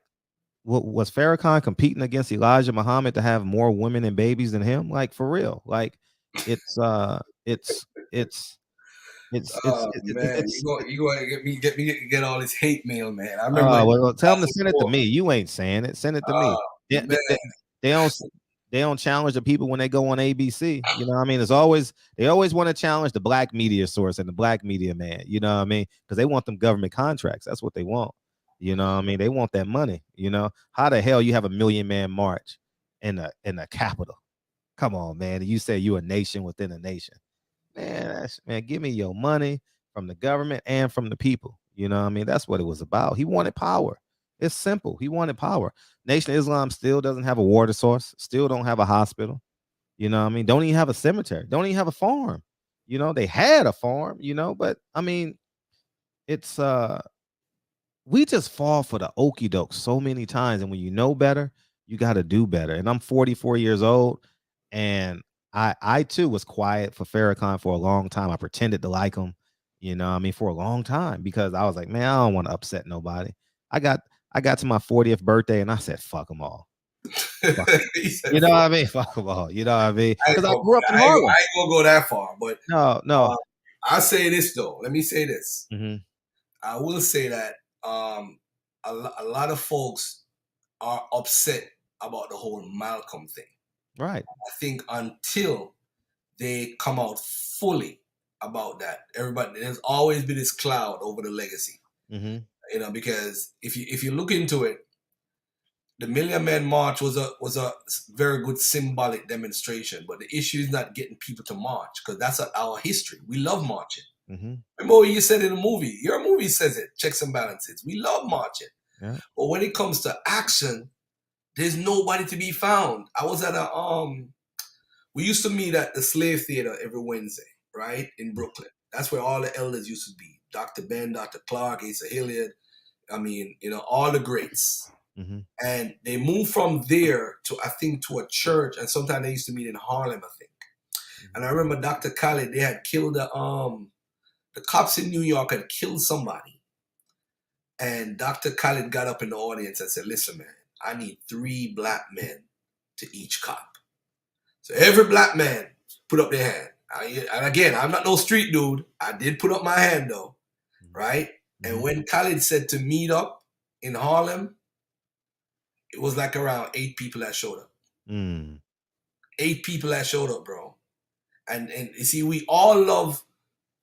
was Farrakhan competing against Elijah Muhammad to have more women and babies than him? Like, for real? Like, it's it's it's it's it's Oh man, it's you going to get all this hate mail, man. I remember well, tell them to send it to 2004. me. You ain't saying it. Send it to me. They, Man, they don't they don't challenge the people when they go on ABC. You know what I mean? They always want to challenge the black media source and the black media man. You know what I mean? Because they want them government contracts. That's what they want. You know what I mean? They want that money. How the hell you have a 1,000,000-man march in the capital? Come on, man. You say you a nation within a nation. Man, give me your money from the government and from the people. You know what I mean? That's what it was about. He wanted power. It's simple. He wanted power. Nation of Islam still doesn't have a water source, still don't have a hospital. You know what I mean? Don't even have a cemetery, don't even have a farm. They had a farm, but I mean, it's we just fall for the okey doke so many times. And when you know better, you got to do better. And I'm 44 years old, and I too was quiet for Farrakhan for a long time. I pretended to like him, for a long time, because I was like, man, I don't want to upset nobody. I got to my 40th birthday and I said, fuck them all. Fuck 'em. he said, You know what I mean? Fuck them all. You know what I mean? Because I I grew up in ain't Harlem. gonna go that far, but No. I'll say this though. Let me say this. Hmm. I will say that a lot of folks are upset about the whole Malcolm thing. Right. I think until they come out fully about that, there's always been this cloud over the legacy. Hmm. Because if you look into it, the Million Man March was a very good symbolic demonstration, but the issue is not getting people to march, because that's our history. We love marching. Hmm. Remember what you said in the movie? Your movie says it. Checks and balances. We love marching, Yeah. but when it comes to action, there's nobody to be found. I was at we used to meet at the Slave Theater every Wednesday, right, in Brooklyn. That's where all the elders used to be. Dr. Ben, Dr. Clark, Asa Hilliard. I mean, all the greats. Hmm. And they moved from there to a church, and sometimes they used to meet in Harlem, I think. And I remember Dr. Khaled, they had killed the cops in New York had killed somebody. And Dr. Khaled got up in the audience and said, listen, man, I need 3 black men to each cop. So every black man put up their hand. And again, I'm not no street dude. I did put up my hand though, right? Mm-hmm. And when Khaled said to meet up in Harlem, it was like around 8 people that showed up. 8 people that showed up, bro. And you see, we all love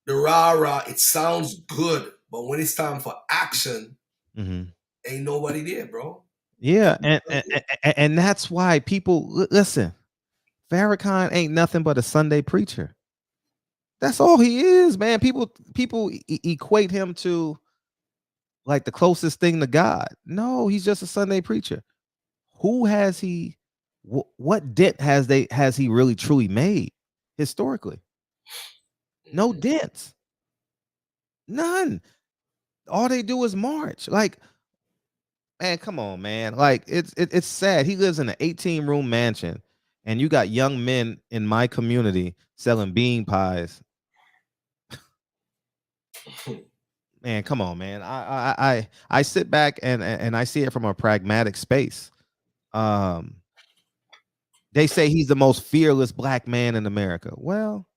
the rah-rah. It sounds good, but when it's time for action, ain't nobody there, bro. Yeah, and that's why people listen. Farrakhan ain't nothing but a Sunday preacher. That's all he is, man. People equate him to like the closest thing to God. No, he's just a Sunday preacher. Who has he? What dent has he really truly made historically? No dents. None. All they do is march. Like, man, come on, man. Like, it's sad. He lives in an 18-room mansion, and you got young men in my community selling bean pies. man, come on, man. I sit back and I see it from a pragmatic space. They say he's the most fearless black man in America. Well,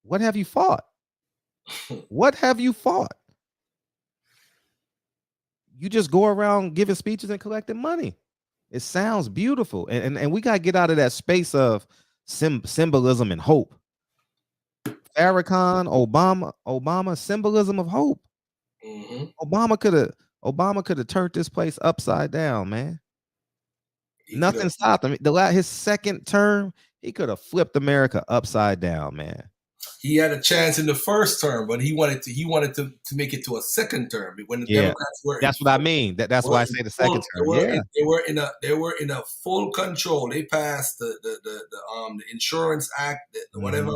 what have you fought? What have you fought? You just go around giving speeches and collecting money. It sounds beautiful, and we got to get out of that space of symbolism and hope. Farrakhan, Obama, symbolism of hope. Mm-hmm. Obama could have turned this place upside down, man. Nothing stopped him. His second term, he could have flipped America upside down, man. He had a chance in the first term, but he wanted to make it to a second term when the Democrats were. That's what I mean. That's why I say the second term. They were in a full control. They passed the Insurance Act, whatever,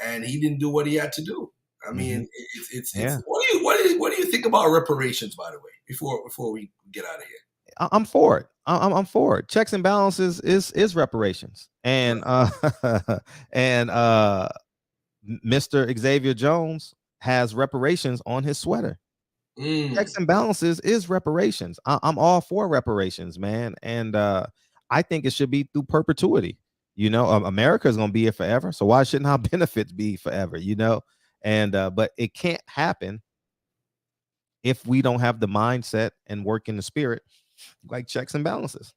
and he didn't do what he had to do. I mean, it's what do you think about reparations, by the way, before we get out of here? I'm for it. I'm for it. Checks and balances is reparations, and Mr. Xavier Jones has reparations on his sweater. Checks and balances is reparations. I'm all for reparations, man, and I think it should be through perpetuity. You know, America is going to be here forever, so why shouldn't our benefits be forever? You know, and but it can't happen if we don't have the mindset and work in the spirit like checks and balances.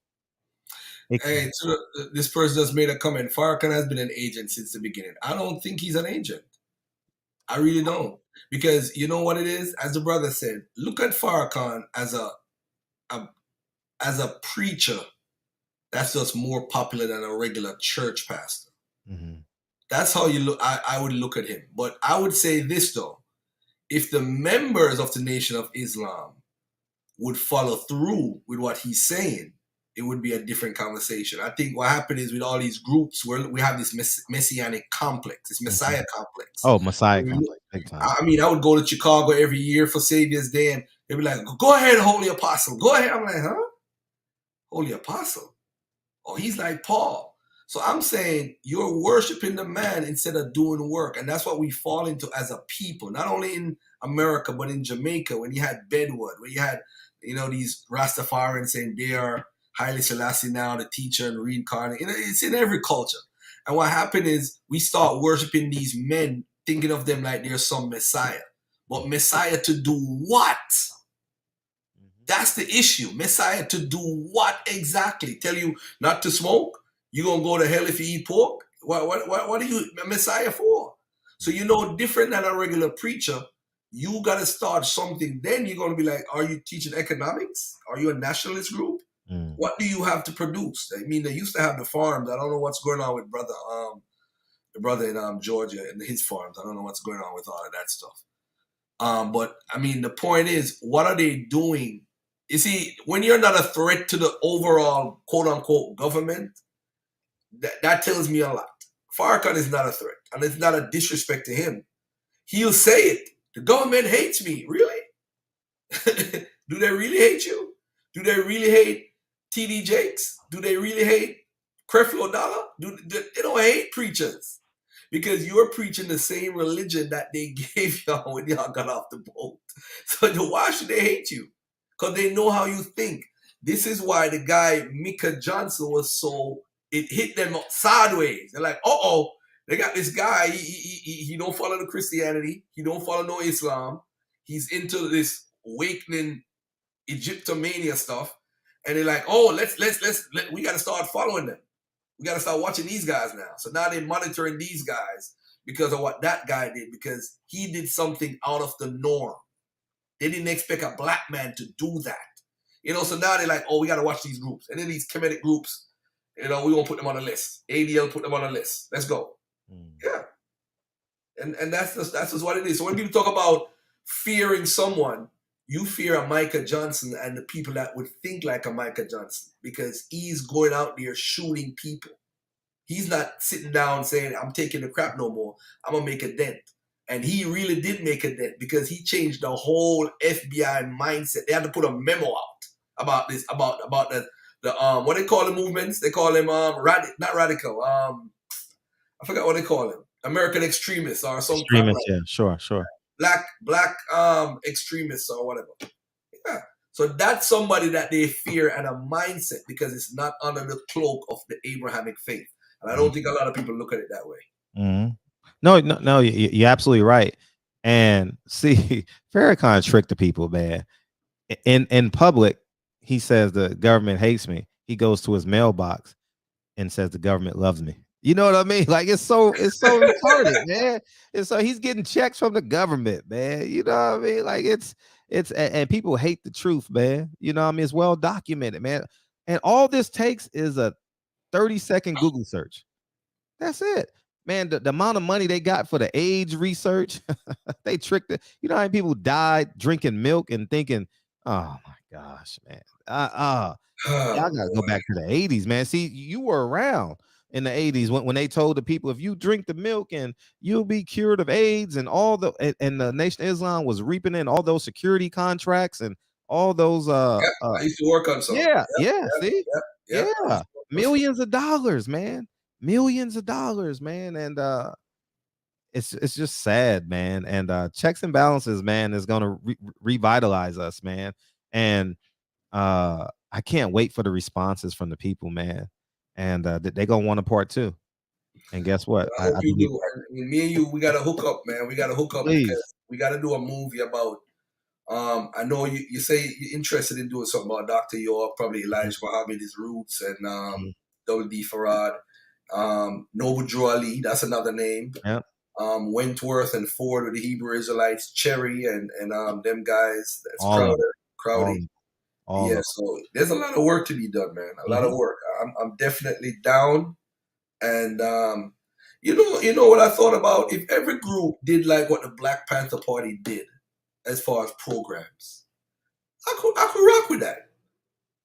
Hey, so this person just made a comment. Farrakhan has been an agent since the beginning. I don't think he's an agent. I really don't. Because you know what it is? As the brother said, look at Farrakhan as a preacher that's just more popular than a regular church pastor. That's how you look. I would look at him. But I would say this, though. If the members of the Nation of Islam would follow through with what he's saying, it would be a different conversation. I think what happened is with all these groups where we have this messianic complex, this Messiah complex. Oh, Messiah complex. Big time. I mean, I would go to Chicago every year for Savior's Day, and they'd be like, go ahead, Holy Apostle. Go ahead. I'm like, huh? Holy Apostle? Oh, he's like Paul. So I'm saying you're worshiping the man instead of doing work. And that's what we fall into as a people, not only in America, but in Jamaica, when you had Bedwood, when you had, these Rastafarians saying they are Haile Selassie now, the teacher and reincarnate. It's in every culture. And what happened is we start worshiping these men, thinking of them like they're some Messiah. But Messiah to do what? That's the issue. Messiah to do what exactly? Tell you not to smoke? You're going to go to hell if you eat pork? What are you a Messiah for? So different than a regular preacher, you got to start something. Then you're going to be like, are you teaching economics? Are you a nationalist group? What do you have to produce? I mean, they used to have the farms. I don't know what's going on with the brother in Georgia and his farms. I don't know what's going on with all of that stuff. But I mean, the point is, what are they doing? You see, when you're not a threat to the overall quote unquote government, that tells me a lot. Farrakhan is not a threat, and it's not a disrespect to him. He'll say it. The government hates me. Really? Do they really hate you? Do they really hate T.D. Jakes? Do they really hate Creflo Dollar? They don't hate preachers because you're preaching the same religion that they gave y'all when y'all got off the boat. So why should they hate you? Because they know how you think. This is why the guy Micah Johnson was so, it hit them sideways. They're like, they got this guy. He don't follow the Christianity. He don't follow no Islam. He's into this awakening Egyptomania stuff. And they're like, we got to start following them. We got to start watching these guys now. So now they're monitoring these guys because of what that guy did, because he did something out of the norm. They didn't expect a black man to do that. So now they're like, we got to watch these groups. And then these Kemetic groups, we're going to put them on a list. ADL put them on a list. Let's go. Yeah. And that's just what it is. So when people talk about fearing someone, you fear a Micah Johnson and the people that would think like a Micah Johnson, because he's going out there shooting people. He's not sitting down saying, I'm taking the crap no more. I'm going to make a dent. And he really did make a dent because he changed the whole FBI mindset. They had to put a memo out about this, about the what they call the movements. They call him not radical. I forgot what they call him. American extremists or something. Extremists, yeah, sure. black extremists or whatever. Yeah. So that's somebody that they fear and a mindset because it's not under the cloak of the Abrahamic faith. And I don't think a lot of people look at it that way. Mm-hmm. No, you're absolutely right. And see, Farrakhan tricked the people, man. In public, he says the government hates me. He goes to his mailbox and says the government loves me. You know what I mean? Like it's so retarded, man. And so he's getting checks from the government, man. You know what I mean? Like it's and people hate the truth, man. You know what I mean? It's well documented, man. And all this takes is a 30-second Google search. That's it. Man, the amount of money they got for the AIDS research, they tricked it. You know how many people died drinking milk and thinking, oh my gosh, man. Y'all gotta go back to the 80s, man. See, you were around in the 80s when they told the people if you drink the milk and you'll be cured of AIDS, and all the and the Nation of Islam was reaping in all those security contracts and all those I used to work on something. See? Yeah. Millions of dollars, man. Millions of dollars, man. And it's just sad, man. And checks and balances, man, is gonna revitalize us, man. And I can't wait for the responses from the people, man. And they're gonna want a part 2. And guess what? I hope you do. And me and you, we gotta hook up, man. We gotta hook up because we gotta do a movie about. I know you say you're interested in doing something about Dr. York, probably Elijah Muhammad, his roots, and Double D Farad, Noble Drew Ali, that's another name. Yep. Wentworth and Ford with the Hebrew Israelites, Cherry and them guys. That's Crowdy. So there's a lot of work to be done, man. A lot of work. I'm definitely down. And you know what I thought about? If every group did like what the Black Panther Party did as far as programs, I could rock with that.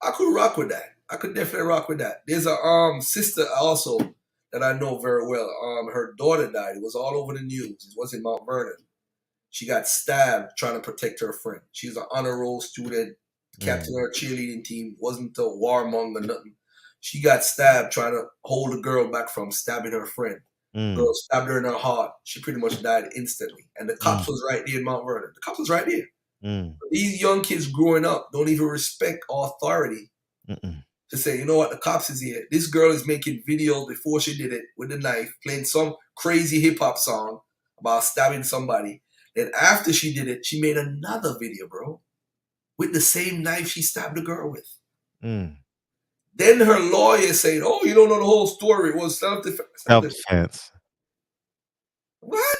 I could definitely rock with that. There's a sister also that I know very well. Her daughter died. It was all over the news. It was in Mount Vernon. She got stabbed trying to protect her friend. She was an honor roll student, captain of her cheerleading team, wasn't a warmonger, nothing. She got stabbed trying to hold a girl back from stabbing her friend. Girl stabbed her in her heart. She pretty much died instantly. And the cops was right there in Mount Vernon. The cops was right there. These young kids growing up don't even respect authority to say, you know what, the cops is here. This girl is making videos before she did it with the knife, playing some crazy hip-hop song about stabbing somebody. Then after she did it, she made another video, bro, with the same knife she stabbed the girl with. Then her lawyer said, oh, you don't know the whole story. It was self-defense. Self-defense. What?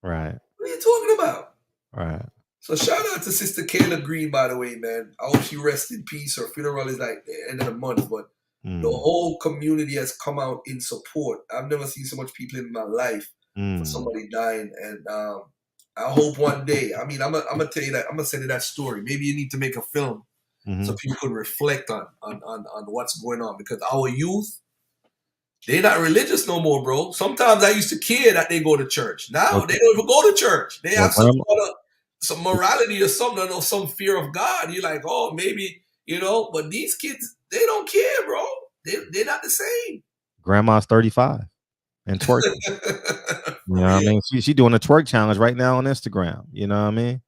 Right. What are you talking about? Right. So shout out to Sister Kayla Green, by the way, man. I hope she rests in peace. Her funeral is like the end of the month, but the whole community has come out in support. I've never seen so much people in my life for somebody dying. And I hope one day, I mean, I'm gonna tell you that, I'm gonna send you that story. Maybe you need to make a film so people could reflect on what's going on, because our youth, they're not religious no more, bro. Sometimes I used to care that they go to church. Now they don't even go to church. They have some morality or something, or some fear of God. You're like, oh, maybe, but these kids, they don't care, bro. They're not the same. Grandma's 35 and twerking. You know what I mean? She doing a twerk challenge right now on Instagram. You know what I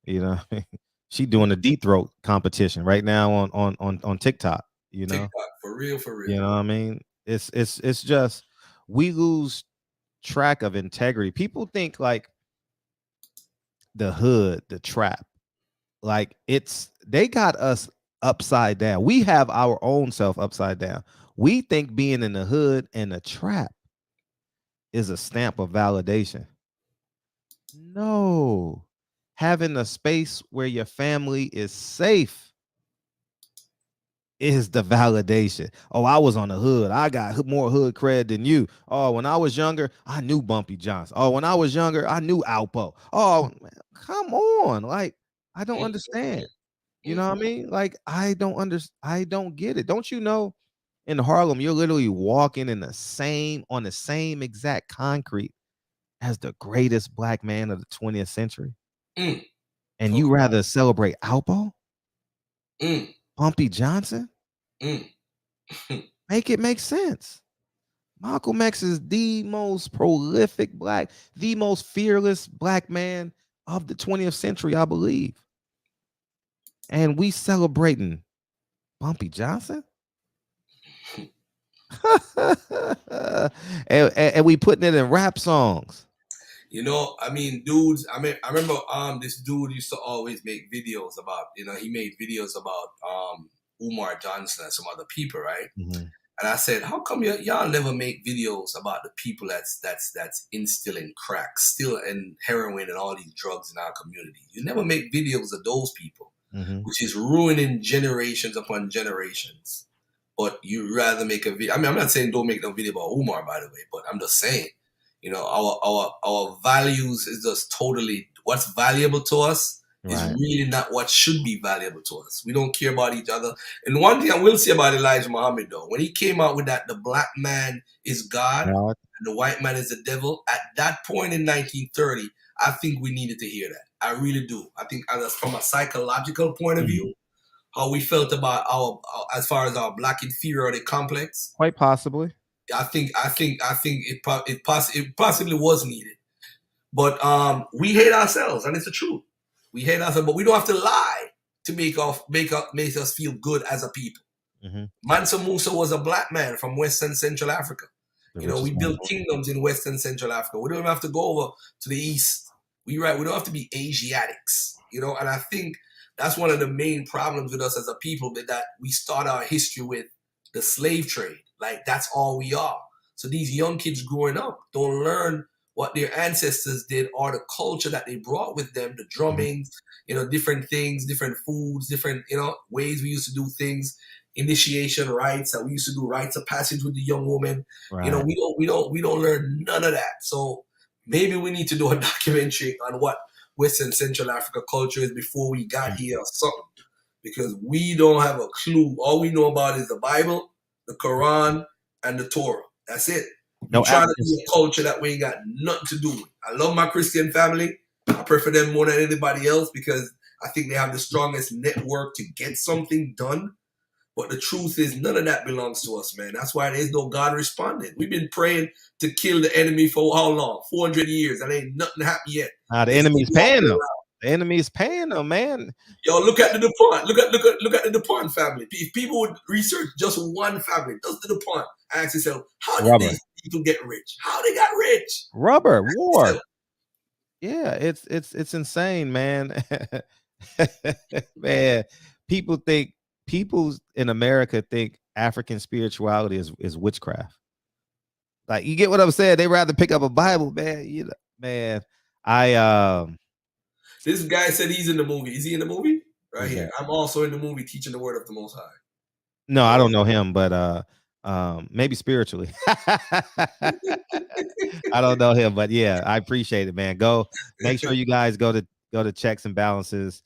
mean? She doing a deep throat competition right now on TikTok. TikTok, for real. You know what I mean? It's just, we lose track of integrity. People think like the hood, the trap, like they got us upside down. We have our own self upside down. We think being in the hood and the trap is a stamp of validation. No, having a space where your family is safe is the validation. Oh, I was on the hood. I got more hood cred than you. Oh, when I was younger, I knew Bumpy Johnson. Oh, when I was younger, I knew Alpo. Oh, man, come on. Like, I don't understand. You know what I mean? Like, I don't get it. Don't you know, in Harlem, you're literally walking on the same exact concrete as the greatest black man of the 20th century. And you rather celebrate Alpo? Bumpy Johnson? Make it make sense. Malcolm X is the most prolific the most fearless black man of the 20th century, I believe. And we celebrating Bumpy Johnson. and we putting it in rap songs. You know, I mean, dudes. I remember this dude used to always make videos about. You know, he made videos about Umar Johnson and some other people, right? Mhm. And I said, how come y'all never make videos about the people that's instilling crack, still and heroin and all these drugs in our community? You never make videos of those people, Mhm. which is ruining generations upon generations. But you rather make a video. I mean, I'm not saying don't make no video about Umar, by the way, but I'm just saying, you know, our values is just totally what's valuable to us is Right. really not what should be valuable to us. We don't care about each other. And one thing I will say about Elijah Muhammad, though, when he came out with that, the black man is God God. and the white man is the devil, at that point in 1930, I think we needed to hear that. I really do. I think from a psychological point of view, how we felt about as far as our black inferiority complex, Quite possibly. I think it possibly was needed. But we hate ourselves, and it's the truth. We hate ourselves, but we don't have to lie to make us feel good as a people. Mm-hmm. Mansa Musa was a black man from Western Central Africa. You know, we built kingdoms in Western Central Africa. We don't have to go over to the east. We don't have to be Asiatics. You know, and I think that's one of the main problems with us as a people, that we start our history with the slave trade. Like, that's all we are. So these young kids growing up don't learn what their ancestors did or the culture that they brought with them, the drumming, you know, different things, different foods, different, you know, ways we used to do things, initiation rites that we used to do, rites of passage with the young woman. Right. You know, we don't learn none of that. So maybe we need to do a documentary on what Western Central Africa culture is before we got here or something, because we don't have a clue. All we know about is the Bible, the Quran, and the Torah. That's it. No, We're trying to be a culture that we ain't got nothing to do with. I love my Christian family. I prefer them more than anybody else because I think they have the strongest network to get something done. But the truth is, none of that belongs to us, man. That's why there's no God responding. We've been praying to kill the enemy for how long? 400 years. And ain't nothing happened yet. The enemy's paying them. The enemy's paying them, man. Yo, look at the DuPont. Look at the DuPont family. If people would research just one family, just the DuPont, ask yourself, how did these people get rich? How they got rich? Rubber war. Yeah, it's insane, man. Man, people in America think African spirituality is witchcraft. Like, you get what I'm saying? They rather pick up a Bible, man. You know, man. This guy said he's in the movie. Is he in the movie? Right here. I'm also in the movie teaching the word of the Most High. No, I don't know him, but maybe spiritually. I don't know him, but yeah, I appreciate it, man. Go make sure you guys go to checks and balances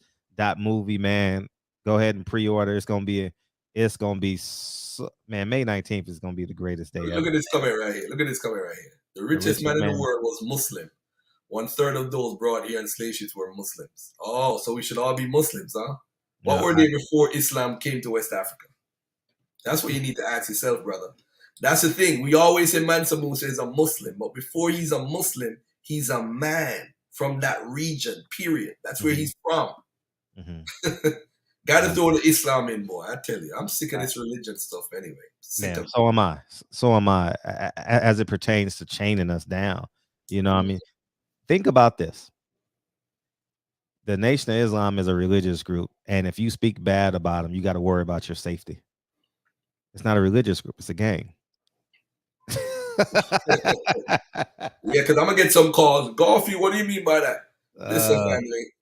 .movie, man. Go ahead and pre-order. It's gonna be man, May 19th is gonna be the greatest day. Look at this comment right here. Look at this comment right here. The richest man in the world was Muslim. 1/3 of those brought here in slave ships were Muslims. Oh, so we should all be Muslims, huh? What were they before Islam came to West Africa? That's what you need to ask yourself, brother. That's the thing. We always say Mansa Musa is a Muslim, but before he's a Muslim, he's a man from that region, period. That's where he's from. Gotta throw the Islam in, boy. I tell you, I'm sick of this religion stuff anyway. Man, so am I. So am I, as it pertains to chaining us down. You know what I mean? Think about this. The Nation of Islam is a religious group, and if you speak bad about them, you got to worry about your safety. It's not a religious group; it's a gang. Yeah, because I'm gonna get some calls. Golfy, what do you mean by that? Listen, family,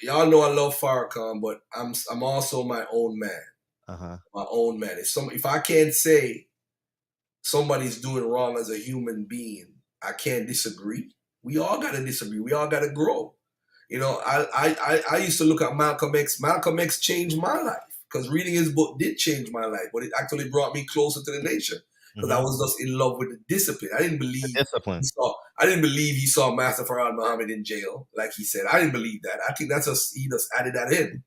y'all know I love Farrakhan, but I'm also my own man. My own man. If I can't say somebody's doing wrong as a human being, I can't disagree. We all gotta disagree. We all gotta grow. You know, I used to look at Malcolm X. Malcolm X changed my life because reading his book did change my life, but it actually brought me closer to the nation because I was just in love with the discipline. I didn't believe he saw Master Farad Muhammad in jail, like he said. I didn't believe that. I think he just added that in.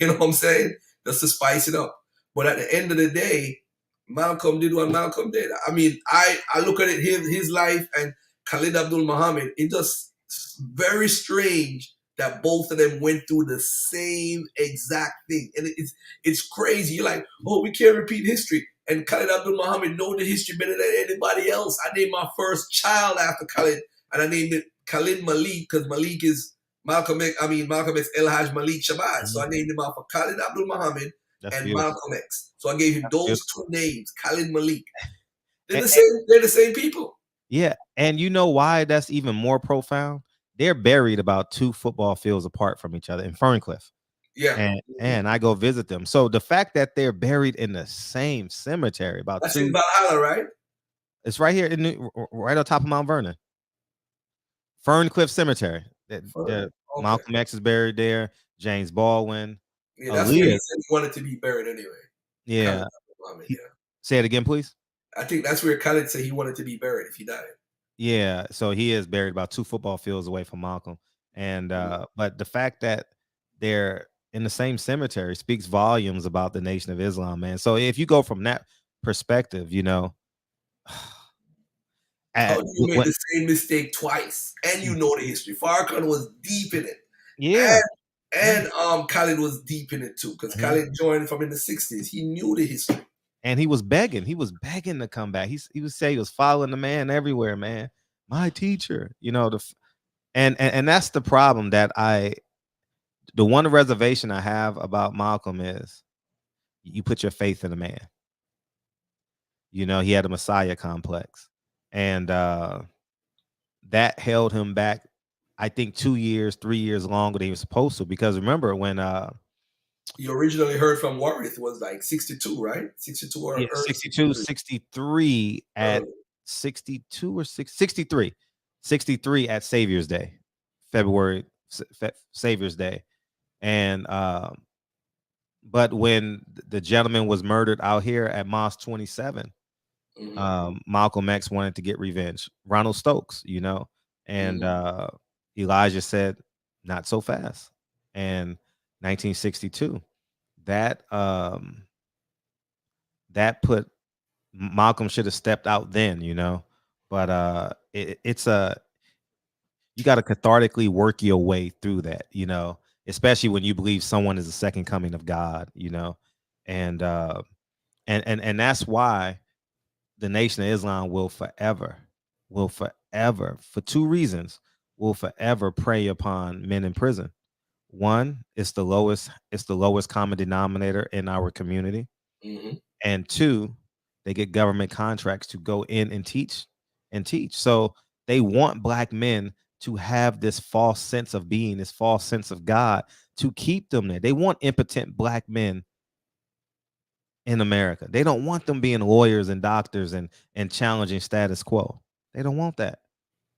You know what I'm saying? Just to spice it up. But at the end of the day, Malcolm did what Malcolm did. I mean, I look at it, his life and Khalid Abdul Muhammad, it's just very strange that both of them went through the same exact thing. And it's crazy. You're like, oh, we can't repeat history. And Khalid Abdul Muhammad know the history better than anybody else. I named my first child after Khalid, and I named it Khalid Malik because Malik is Malcolm X El Haj Malik Shabazz. So I named him after Khalid Abdul Muhammad and beautiful. Malcolm X. So I gave him those beautiful. two names, Khalid Malik. They're the same. They're the same people. Yeah, and you know why that's even more profound? They're buried about 2 football fields apart from each other in Ferncliff. Yeah, and I go visit them. So the fact that they're buried in the same cemetery, about that's 2, in Valhalla, right? it's right here right on top of Mount Vernon, Ferncliff Cemetery. Okay. Malcolm X is buried there. James Baldwin. Yeah, that's where he said he wanted to be buried anyway. Yeah. Say it again, please. I think that's where Khalid said he wanted to be buried if he died. Yeah, so he is buried about 2 football fields away from Malcolm. And but the fact that they're in the same cemetery speaks volumes about the Nation of Islam, man. So if you go from that perspective, you know, you made the same mistake twice, and you know the history. Farrakhan was deep in it. Yeah. And Khalid was deep in it too, because Khalid joined from in the 60s. He knew the history. And he was begging. He was begging to come back. He would say he was following the man everywhere, man. My teacher, you know, and that's the problem that the one reservation I have about Malcolm is you put your faith in a man. You know, he had a Messiah complex. And that held him back, I think 2 years, 3 years longer than he was supposed to. Because remember when you originally heard from Warith was like 62, right? 62 or 62, 63 at 62 or 63. 63 at Savior's Day, February Savior's Day. And but when the gentleman was murdered out here at Mosque 27, Malcolm X wanted to get revenge. Ronald Stokes, you know, and Elijah said, not so fast. And 1962, that put Malcolm should have stepped out then, you know, but it's you got to cathartically work your way through that, you know, especially when you believe someone is the second coming of God, you know, and that's why the Nation of Islam will forever, for 2 reasons, will forever prey upon men in prison. One, it's the lowest common denominator in our community. And 2, they get government contracts to go in and teach. So they want Black men to have this false sense of being, this false sense of God, to keep them there. They want impotent Black men in America. They don't want them being lawyers and doctors and challenging status quo. They don't want that,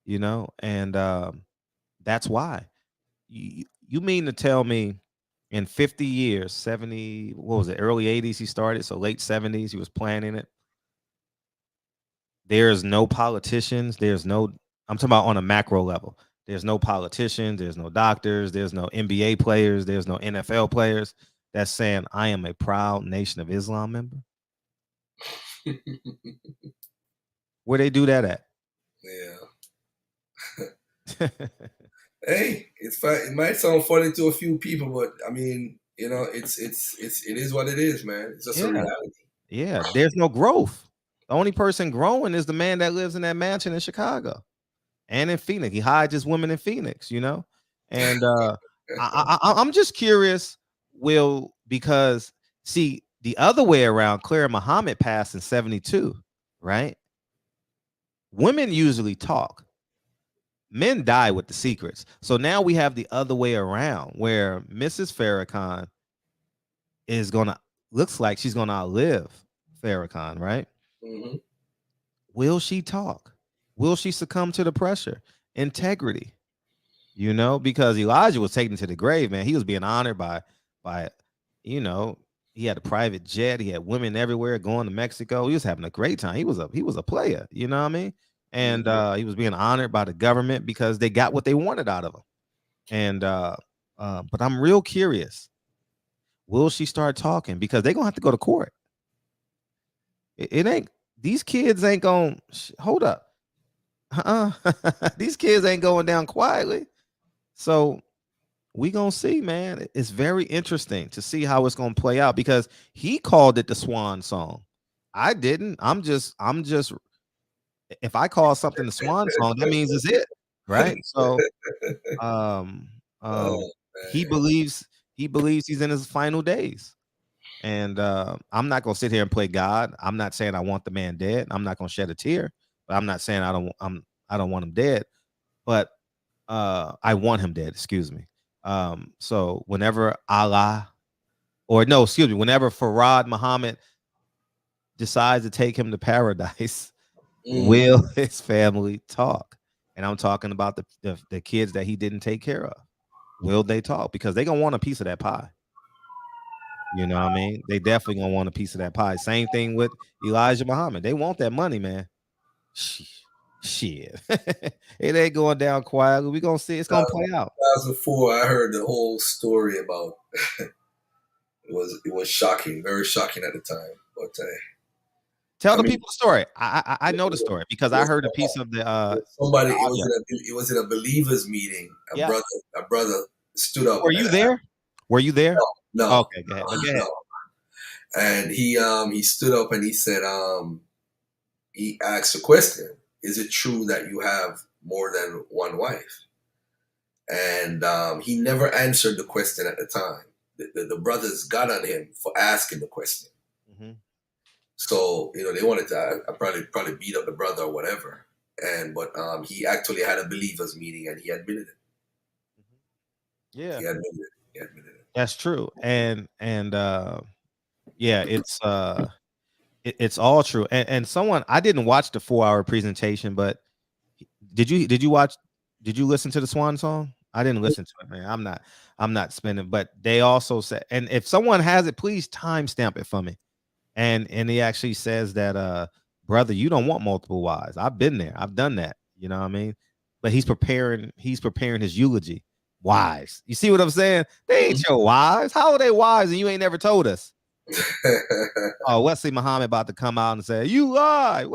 you know, and that's why. You mean to tell me in 50 years, 70, what was it, early 80s he started, so late 70s he was planning it. There's no politicians, I'm talking about on a macro level. There's no politicians, there's no doctors, there's no NBA players, there's no NFL players that's saying, I am a proud Nation of Islam member. Where they do that at? Yeah. Hey, it's fine. It might sound funny to a few people, but I mean, you know, it is what it is, man. It's just a reality. Yeah, there's no growth. The only person growing is the man that lives in that mansion in Chicago and in Phoenix. He hides his women in Phoenix, you know. And I'm just curious, Will, because see, the other way around, Clara Muhammad passed in 72, right? Women usually talk. Men die with the secrets. So now we have the other way around where Mrs. Farrakhan is looks like she's gonna outlive Farrakhan, right? Will she talk? Will she succumb to the pressure? Integrity, you know, because Elijah was taken to the grave, man. He was being honored by, you know, he had a private jet. He had women everywhere going to Mexico. He was having a great time. He was a player, you know what I mean? And he was being honored by the government because they got what they wanted out of him. And but I'm real curious. Will she start talking? Because they're gonna have to go to court. It ain't, these kids ain't gonna hold up. These kids ain't going down quietly. So we gonna see, man. It's very interesting to see how it's gonna play out because he called it the swan song. I didn't. I'm just if I call something the swan song, that means it's it, right? So um um Oh he man. believes he's in his final days. And I'm not gonna sit here and play God. I'm not saying I want the man dead. I'm not gonna shed a tear, but I'm not saying I don't want him dead. But I want him dead, excuse me. So whenever Allah or no, excuse me, whenever Farad Muhammad decides to take him to paradise, Mm. will his family talk? And I'm talking about the kids that he didn't take care of. Will they talk? Because they're gonna want a piece of that pie. You know what I mean? They definitely gonna want a piece of that pie. Same thing with Elijah Muhammad. They want that money, man. Shit. It ain't going down quietly. We gonna see it's gonna play out. 2004, I heard the whole story about. It was shocking, very shocking at the time. But Tell I the mean, people the story. I know the story because I heard a piece of somebody. the It audio. was in a believers meeting. Yeah. A brother stood up. Were you there? Were you there? No, Okay, go ahead. But go ahead. no. And he stood up and he said he asked a question: is it true that you have more than one wife? And he never answered the question at the time. The brothers got on him for asking the question. Mm-hmm. So they wanted to probably beat up the brother or whatever. But he actually had a believers meeting and he admitted it. Yeah, He admitted it. He admitted it. that's true. And yeah, it's all true. And someone I didn't watch the 4-hour presentation, but did you watch? Did you listen to the Swan song? I didn't listen to it, man. I'm not spending. But they also said, and if someone has it, please timestamp it for me. And he actually says that brother, you don't want multiple wives. I've been there. I've done that. You know what I mean? But he's preparing his eulogy. Wives. You see what I'm saying? They ain't your wives. How are they wives and you ain't never told us? Oh, Wesley Muhammad about to come out and say, you lie.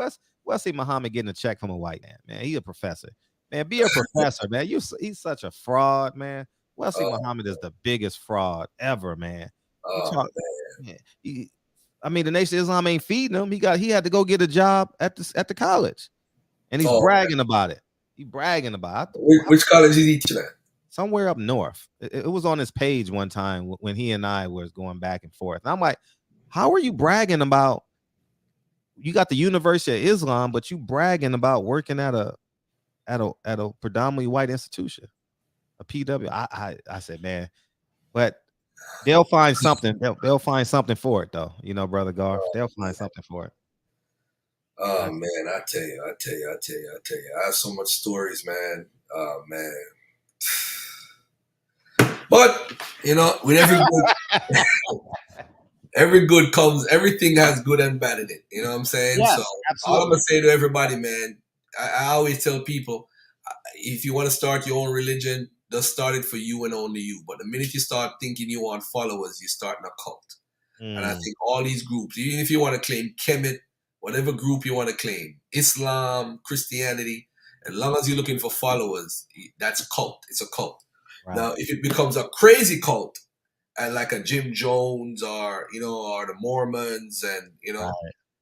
Wesley Muhammad getting a check from a white man. Man, he a professor. Man, be a professor, man. He's such a fraud, man. Wesley Oh, Muhammad is the biggest fraud ever, man. You oh, talk, man, I mean, the Nation of Islam ain't feeding him. He had to go get a job at the college, and he's oh, bragging about it. He bragging about it. which college is he teaching at? Somewhere up north. It was on his page one time when he and I was going back and forth. And I'm like, how are you bragging about? You got the University of Islam, but you bragging about working at a predominantly white institution, a PW. I said, man, but they'll find something. They'll find something for it, though. You know, brother Garth. They'll find something for it. Oh man, I tell you. I have so much stories, man. Oh man. But with every good comes, everything has good and bad in it. You know what I'm saying? Yes, So all I'm absolutely. gonna say to everybody, man, I always tell people, if you want to start your own religion, just start it for you and only you. But the minute you start thinking you want followers, you're starting a cult. And I think all these groups, even if you want to claim Kemet, whatever group you want to claim, Islam, Christianity, as long as you're looking for followers, that's a cult. It's a cult. Right. Now, if it becomes a crazy cult, and like a Jim Jones or the Mormons and Right.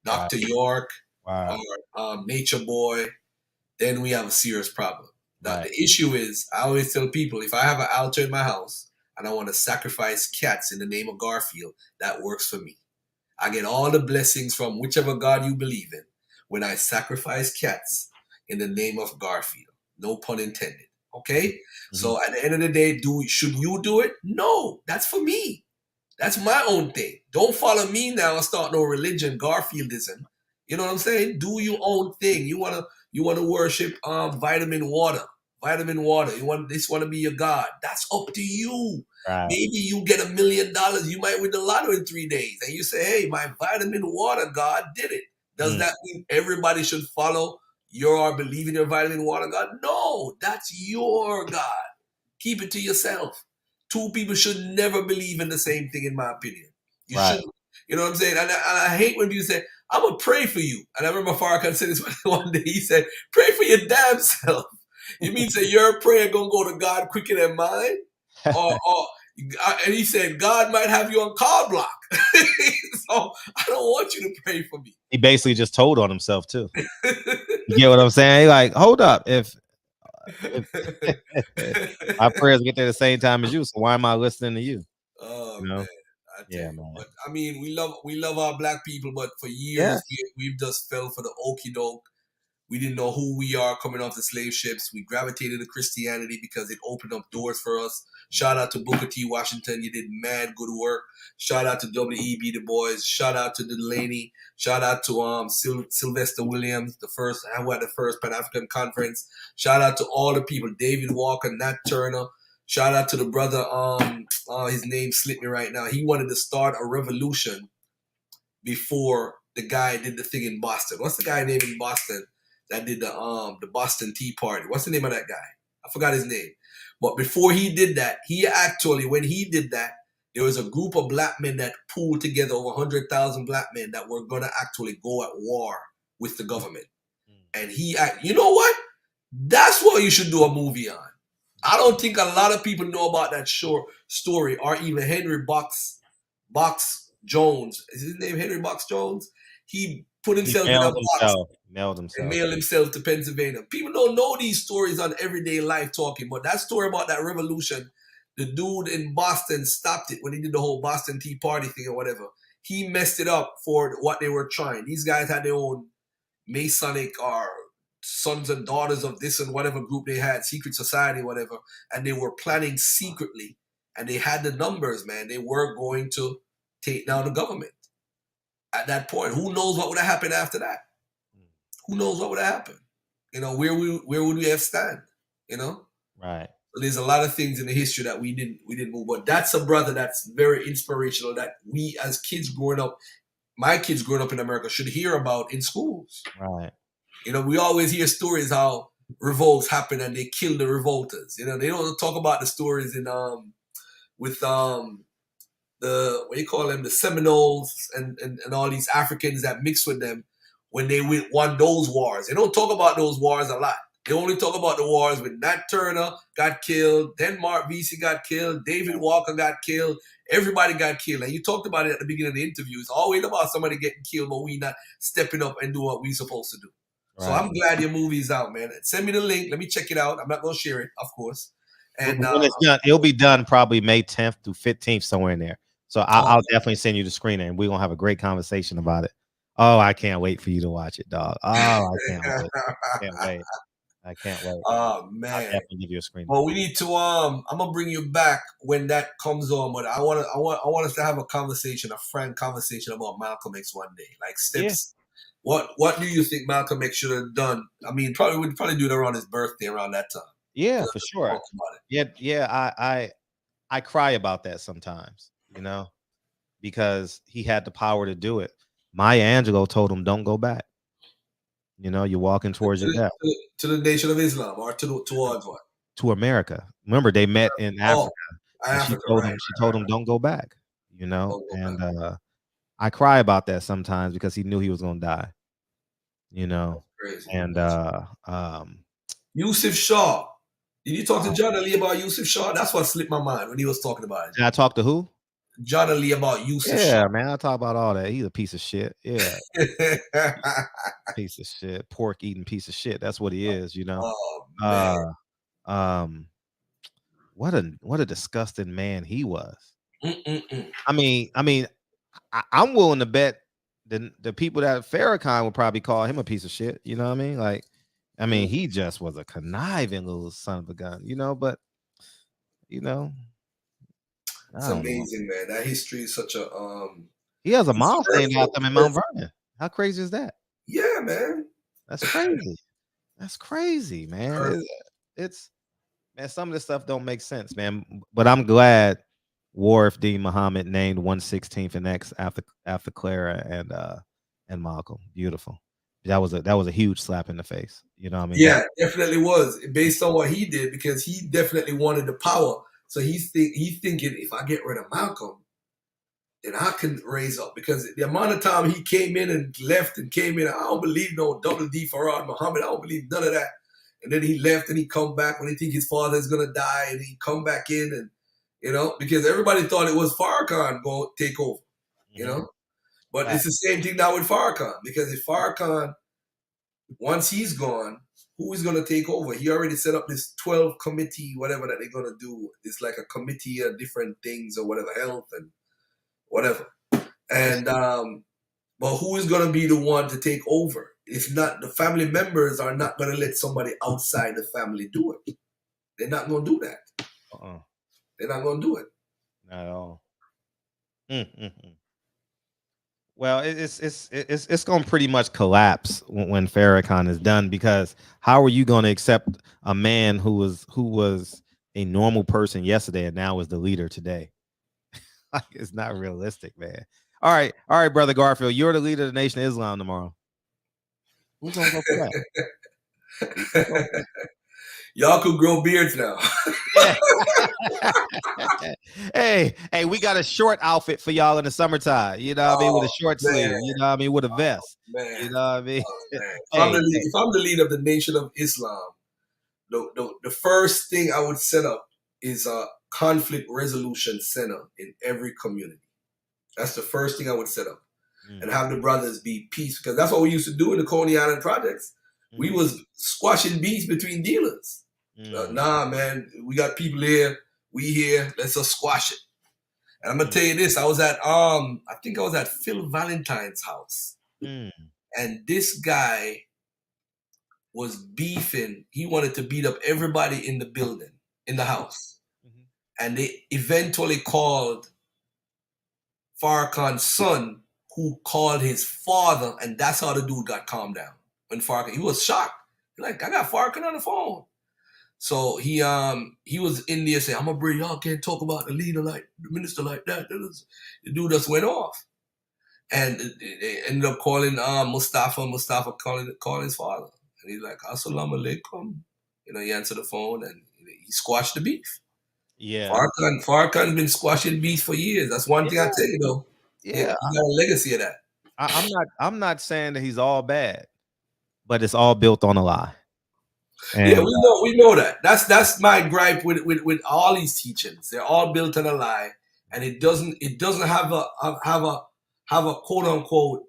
Dr. York Wow. or Nature Boy, then we have a serious problem. Now, Right. the issue is, I always tell people, if I have an altar in my house and I want to sacrifice cats in the name of Garfield, that works for me. I get all the blessings from whichever God you believe in when I sacrifice cats in the name of Garfield. No pun intended. Okay? Mm-hmm. So at the end of the day, should you do it? No, that's for me. That's my own thing. Don't follow me now and start no religion, Garfieldism. You know what I'm saying? Do your own thing. You wanna worship vitamin water. Vitamin water. You want to be your God. That's up to you. Right. Maybe you get $1 million. You might win the lotto in 3 days. And you say, hey, my vitamin water God did it. Does that mean everybody should follow your believe in your vitamin water God? No, that's your God. Keep it to yourself. Two people should never believe in the same thing, in my opinion. You shouldn't. You know what I'm saying? And I hate when people say, I'm going to pray for you. And I remember Farrakhan said this one day. He said, pray for your damn self. You mean say your prayer going to go to God quicker than mine? or and he said God might have you on call block. So I don't want you to pray for me. He basically just told on himself too. You get what I'm saying? He like, hold up, if my prayers get there the same time as you, so why am I listening to you? Oh You know? man, I tell Yeah, you. man. But I mean, we love our black people, but for Yeah. years we've just fell for the okie doke. We didn't know who we are coming off the slave ships. We gravitated to Christianity because it opened up doors for us. Shout out to Booker T. Washington. You did mad good work. Shout out to W.E.B. Du Bois. Shout out to Delaney. Shout out to Sylvester Williams, who had the first Pan-African conference. Shout out to all the people, David Walker, Nat Turner. Shout out to the brother, his name slipped me right now. He wanted to start a revolution before the guy did the thing in Boston. What's the guy name in Boston that did the Boston Tea Party? What's the name of that guy? I forgot his name. But before he did that, when he did that, there was a group of black men that pooled together, over 100,000 black men that were going to actually go at war with the government. And you know what? That's what you should do a movie on. I don't think a lot of people know about that story, or even Henry Box Jones. Is his name Henry Box Jones? He put himself in a box and mailed himself to Pennsylvania. People don't know these stories on everyday life talking, but that story about that revolution, the dude in Boston stopped it when he did the whole Boston Tea Party thing or whatever. He messed it up for what they were trying. These guys had their own Masonic or sons and daughters of this and whatever group they had, secret society, whatever, and they were planning secretly, and they had the numbers, man. They were going to take down the government. At that point, who knows what would have happened after that? Who knows what would have happened? You know, where would we have stand? You know, right. So there's a lot of things in the history that we didn't move. But that's a brother that's very inspirational that we as kids growing up, my kids growing up in America, should hear about in schools. Right. You know, we always hear stories how revolts happen and they kill the revolters. You know, they don't talk about the stories in with the what do you call them, the Seminoles and all these Africans that mix with them when they won those wars. They don't talk about those wars a lot. They only talk about the wars when Nat Turner got killed, Denmark Vesey got killed, David Walker got killed, everybody got killed. And you talked about it at the beginning of the interview. It's always about somebody getting killed, but we not stepping up and doing what we supposed to do. Right. So I'm glad your movie's out, man. Send me the link. Let me check it out. I'm not going to share it, of course. And when it's done, it'll be done probably May 10th through 15th, somewhere in there. So I'll definitely send you the screener, and we're going to have a great conversation about it. Oh, I can't wait for you to watch it, dog. Oh, I can't wait. I can't wait. Oh, man. I'll definitely give you a screener. Well, we need to I'm gonna bring you back when that comes on, but I want us to have a conversation, a frank conversation about Malcolm X one day. Like steps. Yeah. What do you think Malcolm X should have done? I mean, we'd probably do it around his birthday, around that time. Yeah, for sure. Yeah. I cry about that sometimes, you know, because he had the power to do it. Maya Angelou told him, "Don't go back." You know, you're walking towards your death. To the Nation of Islam, or towards what? To America. Remember, they met in Africa. Africa, she told him, "Don't go back." You know, I cry about that sometimes because he knew he was going to die. You know, and Yusuf Shaw. Did you talk to John Ali about Yusuf Shaw? That's what slipped my mind when he was talking about it. Did I talk to who? John Ali about Yusuf Shaw. Yeah, man, I talk about all that. He's a piece of shit. Yeah. Piece of shit. Pork eating piece of shit. That's what he is, you know. Oh, man. What a disgusting man he was. Mm-mm-mm. I mean, I'm willing to bet the people that Farrakhan would probably call him a piece of shit. You know what I mean? Like, I mean, he just was a conniving little son of a gun, you know, but you know. It's amazing, man. That history is such a he has a mosque named after him in Mount Vernon. How crazy is that? Yeah, man. That's crazy. That's crazy, man. It's man, some of this stuff don't make sense, man. But I'm glad Warif D. Muhammad named 116th and X after Clara and Malcolm. Beautiful. That was a huge slap in the face. You know what I mean? Yeah, definitely was based on what he did, because he definitely wanted the power. So he's thinking, if I get rid of Malcolm, then I can raise up. Because the amount of time he came in and left and came in, I don't believe no double D Farad Muhammad. I don't believe none of that. And then he left and he come back when he think his father is gonna die, and he come back in, and You know, because everybody thought it was Farrakhan going to take over. You know, but Right. it's the same thing now with Farrakhan, because if Farrakhan, once he's gone, who is going to take over? He already set up this 12 committee, whatever that they're going to do. It's like a committee of different things or whatever, health and whatever. And but who is going to be the one to take over? If not, the family members are not going to let somebody outside the family do it. They're not going to do that. They're not going to do it. Not at all. Well, it's going to pretty much collapse when Farrakhan is done, because how are you going to accept a man who was a normal person yesterday and now is the leader today? Like, it's not realistic, man. All right, brother Garfield, you're the leader of the Nation of Islam tomorrow. Who's gonna go for that? Y'all could grow beards now. hey, we got a short outfit for y'all in the summertime. You know what I mean? With a short sleeve. You know what I mean? With a vest. Man. You know what I mean? If I'm the leader of the Nation of Islam, the first thing I would set up is a conflict resolution center in every community. That's the first thing I would set up. And have the brothers be peace, because that's what we used to do in the Coney Island projects. We was squashing beefs between dealers. Nah, man, we got people here, we here, let's just squash it. And I'm gonna tell you this: I was at I think I was at Phil Valentine's house, and this guy was beefing. He wanted to beat up everybody in the building, in the house, and they eventually called Farrakhan's son, who called his father, and that's how the dude got calmed down. When Farrakhan, he was shocked. He's like, I got Farrakhan on the phone. So he was in there saying, I'm gonna bring y'all can't talk about the leader like the minister like that. The dude just went off. And they ended up calling Mustafa calling his father. And he's like, Assalamu alaikum. You know, he answered the phone and he squashed the beef. Yeah. Farrakhan's been squashing beef for years. That's one thing I tell you though. Yeah, he got a legacy of that. I'm not saying that he's all bad, but it's all built on a lie. And, yeah, we know that. That's my gripe with all these teachings. They're all built on a lie, and it doesn't have a quote unquote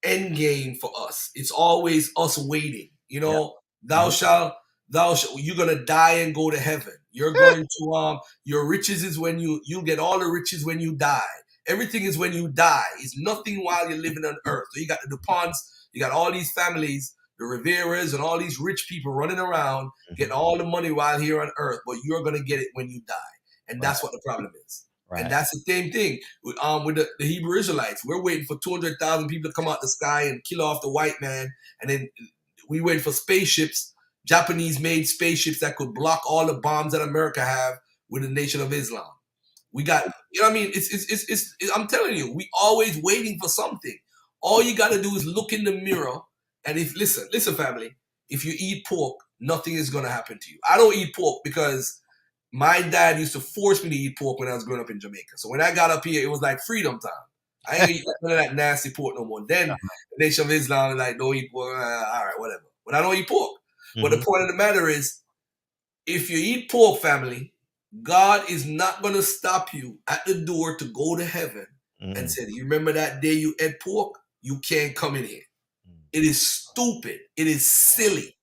end game for us. It's always us waiting. You know, you're gonna die and go to heaven. You're going to your riches is when you get all the riches when you die. Everything is when you die. It's nothing while you're living on earth. So you got the DuPonts, you got all these families, the Riveras, and all these rich people running around, getting all the money while here on earth, but you're going to get it when you die. And that's what the problem is. Right. And that's the same thing with the Hebrew Israelites. We're waiting for 200,000 people to come out the sky and kill off the white man. And then we wait for spaceships, Japanese-made spaceships that could block all the bombs that America have with the Nation of Islam. We got, you know what I mean? It's I'm telling you, we always waiting for something. All you got to do is look in the mirror. And listen, family, if you eat pork, nothing is going to happen to you. I don't eat pork because my dad used to force me to eat pork when I was growing up in Jamaica. So when I got up here, it was like freedom time. I ain't eat none of that nasty pork no more. Then the Nation of Islam is like, don't eat pork. All right, whatever. But I don't eat pork. But the point of the matter is, if you eat pork, family, God is not going to stop you at the door to go to heaven and say, you remember that day you ate pork? You can't come in here. It is stupid. It is silly.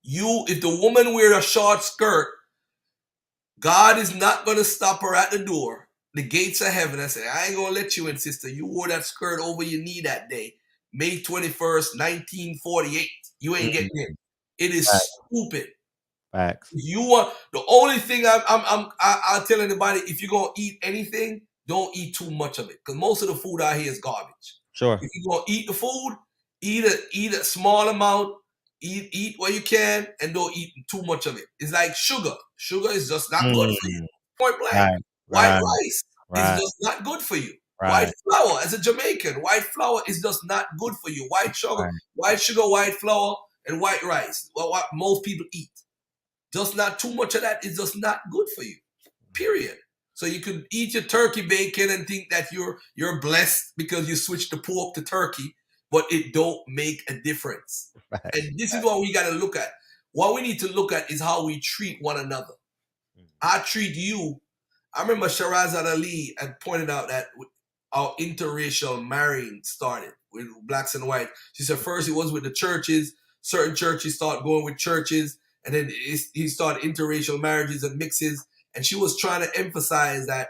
If the woman wear a short skirt, God is not going to stop her at the door, the gates of heaven, and say, I ain't going to let you in, sister. You wore that skirt over your knee that day, May 21st, 1948. You ain't getting in. It is stupid. Facts. If you want, the only thing I'll tell anybody, if you're going to eat anything, don't eat too much of it. Because most of the food out here is garbage. Sure. If you're going to eat the food, eat a small amount, eat what you can, and don't eat too much of it. It's like sugar. Sugar is just not good for you. Point blank. White rice is just not good for you. White flour, as a Jamaican, white flour is just not good for you. White sugar, white flour, and white rice. Well, what most people eat. Just not too much of that is just not good for you. Period. So you could eat your turkey bacon and think that you're blessed because you switched the pork to turkey, but it don't make a difference. And this is what we got to look at. What we need to look at is how we treat one another. I treat you I remember Shirazad Ali had pointed out that how interracial marrying started with blacks and white. She said first it was with the churches. Certain churches started going with churches, and then he started interracial marriages and mixes. And she was trying to emphasize that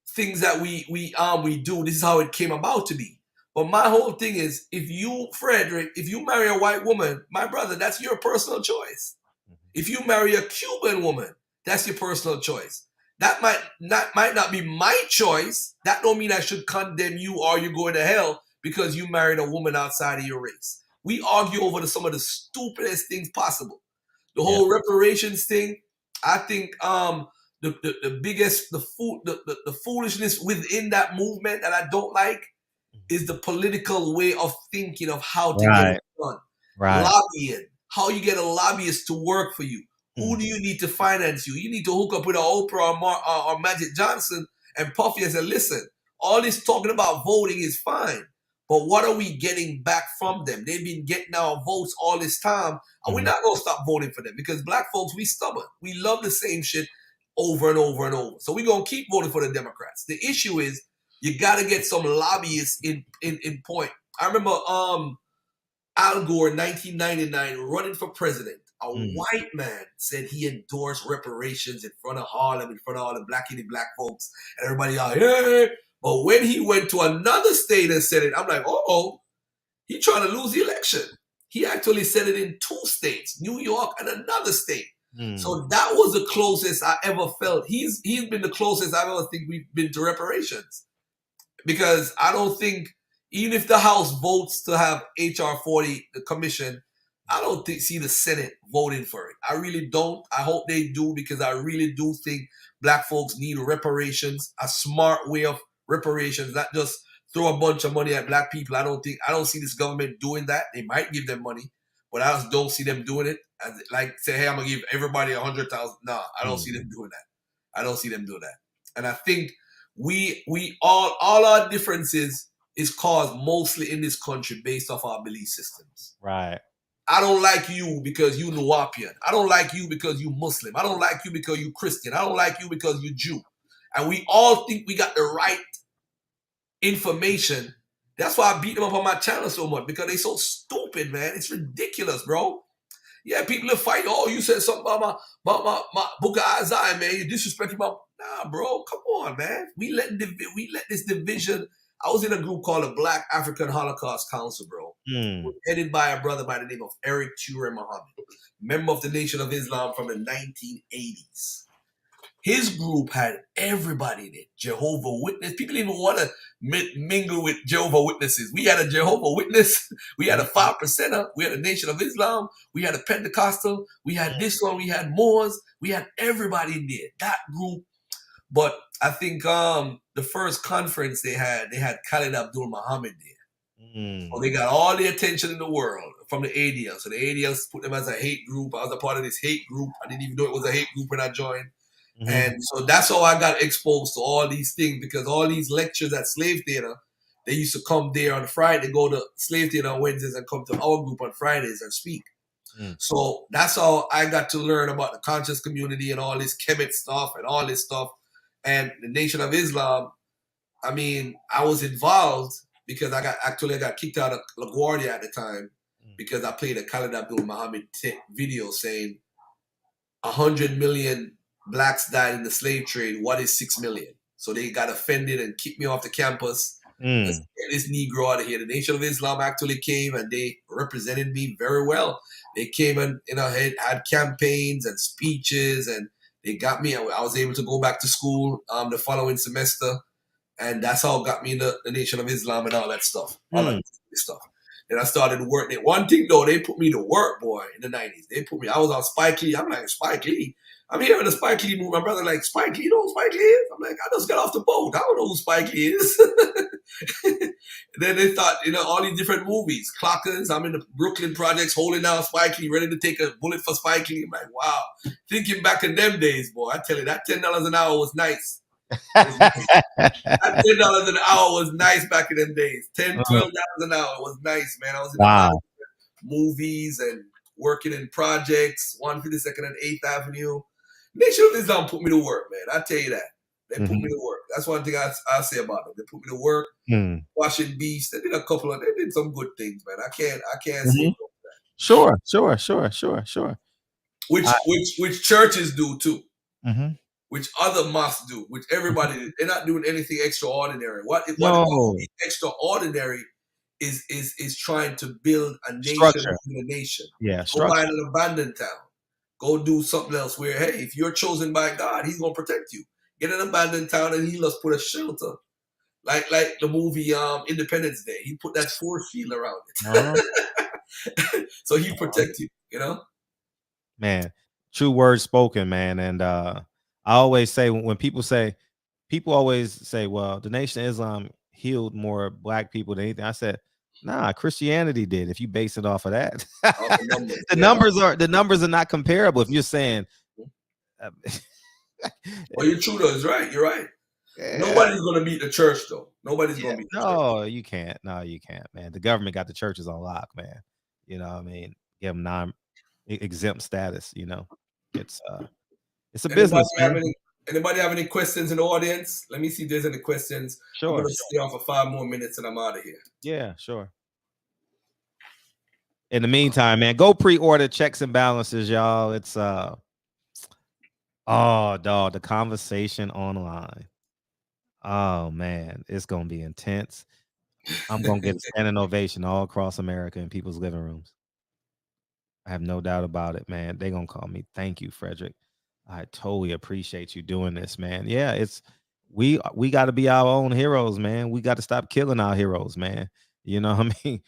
things that we do, this is how it came about to be. But my whole thing is, if you, Frederick, if you marry a white woman, my brother, that's your personal choice. If you marry a Cuban woman, that's your personal choice. That might not be my choice. That don't mean I should condemn you or you going to hell because you married a woman outside of your race. We argue over some of the stupidest things possible. The whole reparations thing, I think the biggest the foolishness within that movement that I don't like is the political way of thinking of how to get it done. Right. Lobbying, how you get a lobbyist to work for you. Who do you need to finance you? You need to hook up with an Oprah or Magic Johnson and Puffy and say, listen, all this talking about voting is fine, but what are we getting back from them? They've been getting our votes all this time, and we're not going to stop voting for them because black folks, we stubborn. We love the same shit over and over and over. So we're going to keep voting for the Democrats. The issue is you got to get some lobbyists in point. I remember Al Gore in 1999 running for president. A white man said he endorsed reparations in front of Harlem, in front of all the black folks, and everybody out here. But when he went to another state and said it, I'm like, oh, he trying to lose the election. He actually said it in 2 states, New York and another state. So that was the closest I ever felt. He's been the closest I ever think we've been to reparations. Because I don't think, even if the House votes to have HR 40, the commission, I don't see the Senate voting for it. I really don't. I hope they do because I really do think black folks need reparations, a smart way of reparations, not just throw a bunch of money at black people. I don't see this government doing that. They might give them money, but I just don't see them doing it. Like say, hey, I'm gonna give everybody 100,000. No, I don't see them doing that. I don't see them do that. And I think we all our differences is caused mostly in this country based off our belief systems. Right. I don't like you because you Nuwapian. I don't like you because you Muslim. I don't like you because you Christian. I don't like you because you Jew. And we all think we got the right information. That's why I beat them up on my channel so much, because they so stupid, man. It's ridiculous, bro. Yeah, people are fighting. Oh, you said something about my book of Isaiah, man. You disrespecting my... Nah, bro, come on, man. We let this division... I was in a group called the Black African Holocaust Council, bro. Headed by a brother by the name of Eric Ture Muhammad, member of the Nation of Islam from the 1980s. His group had everybody in it. Jehovah Witness. People didn't even want to mingle with Jehovah Witnesses. We had a Jehovah Witness. We had a 5%er. We had a Nation of Islam. We had a Pentecostal. We had this one. We had Moors. We had everybody in there. That group. But I think the first conference they had Khalid Abdul Muhammad there. So they got all the attention in the world from the ADL. So the ADL put them as a hate group. I was a part of this hate group. I didn't even know it was a hate group when I joined. And so that's how I got exposed to all these things, because all these lectures at Slave Theater, they used to come there on Friday, go to Slave Theater on Wednesdays and come to our group on Fridays and speak. So that's how I got to learn about the conscious community and all this Kemet stuff and all this stuff. And the Nation of Islam, I mean, I was involved because I got kicked out of LaGuardia at the time because I played a Khalid Abdul Muhammad video saying 100 million blacks died in the slave trade. What is 6 million? So they got offended and kicked me off the campus. Let's get this Negro out of here. The Nation of Islam actually came and they represented me very well. They came and had campaigns and speeches, and they got me. I was able to go back to school the following semester, and that's how it got me in the Nation of Islam and all that stuff. All that stuff. And I started working. One thing though, they put me to work, boy, in the 90s. I was on Spike Lee. I'm like, Spike Lee? I'm hearing the Spike Lee movie. My brother like, Spike Lee, you know who Spike Lee is? I'm like, I just got off the boat. I don't know who Spike Lee is. Then they thought, all these different movies. Clockers, I'm in the Brooklyn Projects holding down Spike Lee, ready to take a bullet for Spike Lee. I'm like, wow. Thinking back in them days, boy, I tell you, that $10 an hour was nice. That $10 an hour was nice back in them days. $10, $12 an hour was nice, man. I was in the movies and working in projects, 152nd and 8th Avenue. Nation of Islam put me to work, man. I tell you that. They put Mhm. me to work. That's one thing I say about them. They put me to work, Mm. washing beefs. They did some good things, man. I can't say Mhm. no. Sure. I, Which churches do too. mhm. Which other mosques do, which everybody they're not doing anything extraordinary. What No is extraordinary is trying to build a nation structure. within a nation. Yeah, Go buy structure. an abandoned town. Go do something else where, hey, if you're chosen by God, He's gonna protect you. Get an abandoned town and He'll just put a shelter. Like the movie Independence Day. He put that force field around Uh-huh. it. So He protect you, you know? Man, true words spoken, man. And I always say when people always say, well, the Nation of Islam healed more black people than anything. I said, nah, Christianity did. If you base it off of that, Off the numbers. the Yeah. numbers are not comparable. If you're saying, uh, Well, you're true though, it's right. You're right. yeah, Nobody's gonna beat the church though. Nobody's yeah, gonna beat the church. no, you can't. No, you can't, man. The government got the churches on lock, man. You know what I mean? Give them exempt status, you know. It's it's a Anybody business, have man. any questions in the audience? Let me see if there's any questions. I'm Sure. gonna stay on for 5 more minutes and I'm out of here. Yeah, sure. In the meantime, man, go pre-order Checks and Balances, y'all. It's oh dog, the conversation online. Oh man, it's gonna be intense. I'm gonna get a standing ovation all across America in people's living rooms. I have no doubt about it, man. They gonna call me. Thank you, Frederick. I totally appreciate you doing this, man. Yeah, it's we got to be our own heroes, man. We got to stop killing our heroes, man. You know what I mean?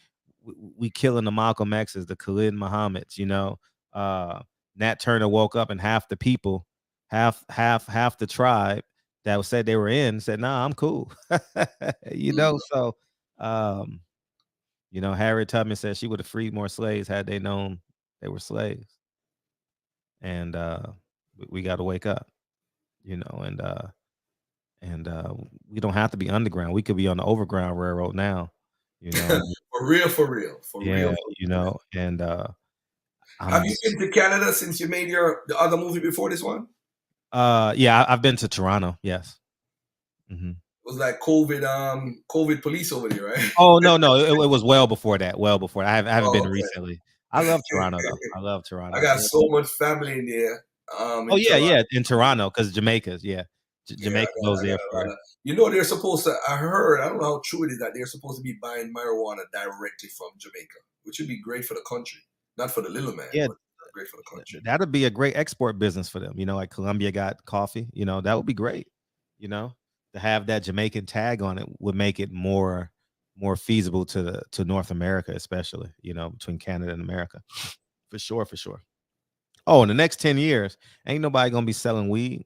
We killing the Malcolm X's, the Khalid Muhammad's, you know. Nat Turner woke up and half the people, half the tribe that said they were in said, nah, I'm cool. You know, so um, you know, Harriet Tubman said she would have freed more slaves had they known they were slaves. And we got to wake up, you know, and we don't have to be underground. We could be on the overground railroad now, you know. For real, for real, for Yeah, real. you know, and Have I'm you been to Canada since you made the other movie before this one? yeah, I've been to Toronto. Yes. Mhm. It was like COVID police over there, right? Oh no, it was well before that. Well before that. I haven't been Oh, recently. I love Toronto though. I love I Toronto. got Yeah. so much family in there. Oh In yeah, Toronto. yeah, in Toronto because Jamaica's yeah, Yeah, Jamaica goes I there got a for. lot of. You know, they're supposed to. I heard. I don't know how true it is that they're supposed to be buying marijuana directly from Jamaica, which would be great for the country, not for the little man, Yeah, but great for the country. that'd be a great export business for them. You know, like Colombia got coffee. You know, that would be great. You know, to have that Jamaican tag on it would make it more feasible to North America, especially. You know, between Canada and America, for sure, for sure. Oh, in the next 10 years, ain't nobody gonna be selling weed.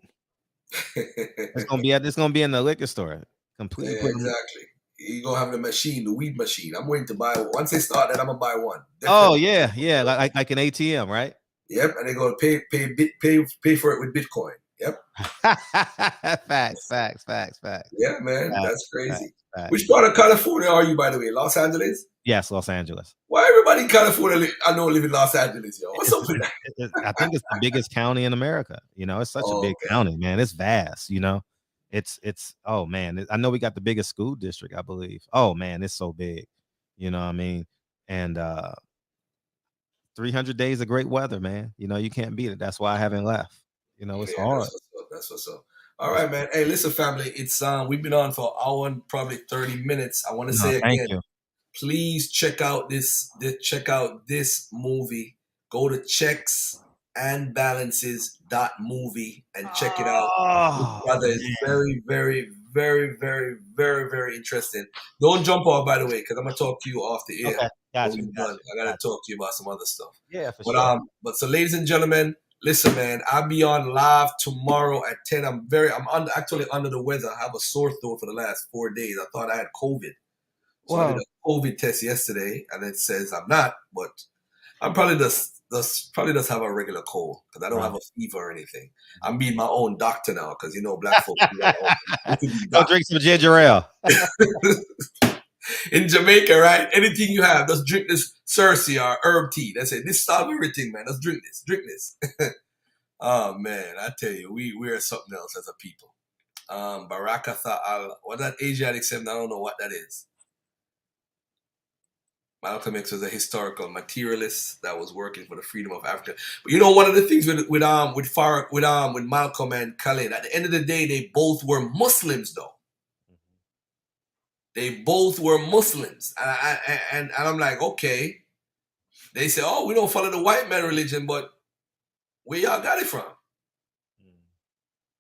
It's gonna be in the liquor store. Completely Yeah, put 'em. exactly. You gonna have the machine, the weed machine. I'm waiting to buy one. Once they start that, I'm gonna buy one. Oh Definitely. yeah, yeah, like an ATM, right? Yep, and they're gonna pay for it with Bitcoin. Yep. Facts. Yeah, man, Facts, that's crazy. facts. Which part of California are you, by the way? Los Angeles? Yes, Los Angeles. Why everybody in California I know live in Los Angeles, yo? What's It's, up with that? I think it's the biggest county in America. You know, it's such a Oh, big okay. county, man. It's vast. You know, it's oh man, I know we got the biggest school district, I believe. Oh man, it's so big. You know what I mean? And 300 days of great weather, man. You know, you can't beat it. That's why I haven't left. You know, it's Yeah, hard. that's what's up. That's what's up. All right, man. Hey, listen, family. It's we've been on for an hour and probably 30 minutes. I want to No, say thank again, you. please check out this movie. Go to checksandbalances.movie and check it out. This Oh brother is man. very, very, very, very, very, very interesting. Don't jump off, by the way, because I'm gonna talk to you off the air Okay, when got you, we're got done. you, I gotta got talk to you about some other stuff. you. Yeah, for But sure. but so, ladies and gentlemen, listen, man. I'll be on live tomorrow at 10. Actually under the weather. I have a sore throat for the last 4 days. I thought I had COVID. So I did Well, a COVID test yesterday, and it says I'm not, but I'm probably just have a regular cold because I don't right. have a fever or anything. I'm being my own doctor now because black folks we could be Go doctors. drink some ginger ale. In Jamaica, right? Anything you have, just drink this Cersei or herb tea. That's it. This solve everything, man. Let's drink this. Drink this. Oh man, I tell you, we're something else as a people. Barakatha al, what that Asiatic symbol? I don't know what that is. Malcolm X was a historical materialist that was working for the freedom of Africa. But you know, one of the things with Malcolm and Khalid, at the end of the day, they both were Muslims, though. They both were Muslims, and I'm like, okay. They say, oh, we don't follow the white man religion, but where y'all got it from?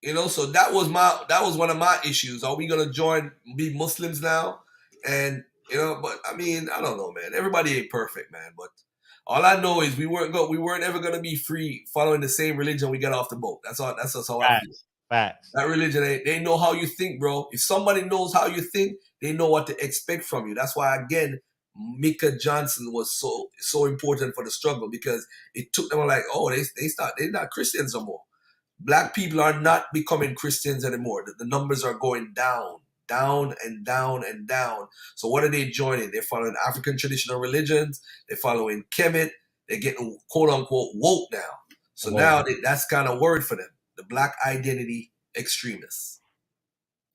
You know, so that was one of my issues. Are we gonna be Muslims now? And you know, but I mean, I don't know, man. Everybody ain't perfect, man. But all I know is we weren't ever gonna be free following the same religion we got off the boat. That's all. That's just how I feel. Facts. That religion, they know how you think, bro. If somebody knows how you think, they know what to expect from you. That's why, again, Mika Johnson was so important for the struggle, because it took them like, oh, they're not Christians no more. Black people are not becoming Christians anymore. The numbers are going down, down and down and down. So what are they joining? They're following African traditional religions. They're following Kemet. They're getting quote unquote woke now. So now that's kind of word for them. The black identity extremists.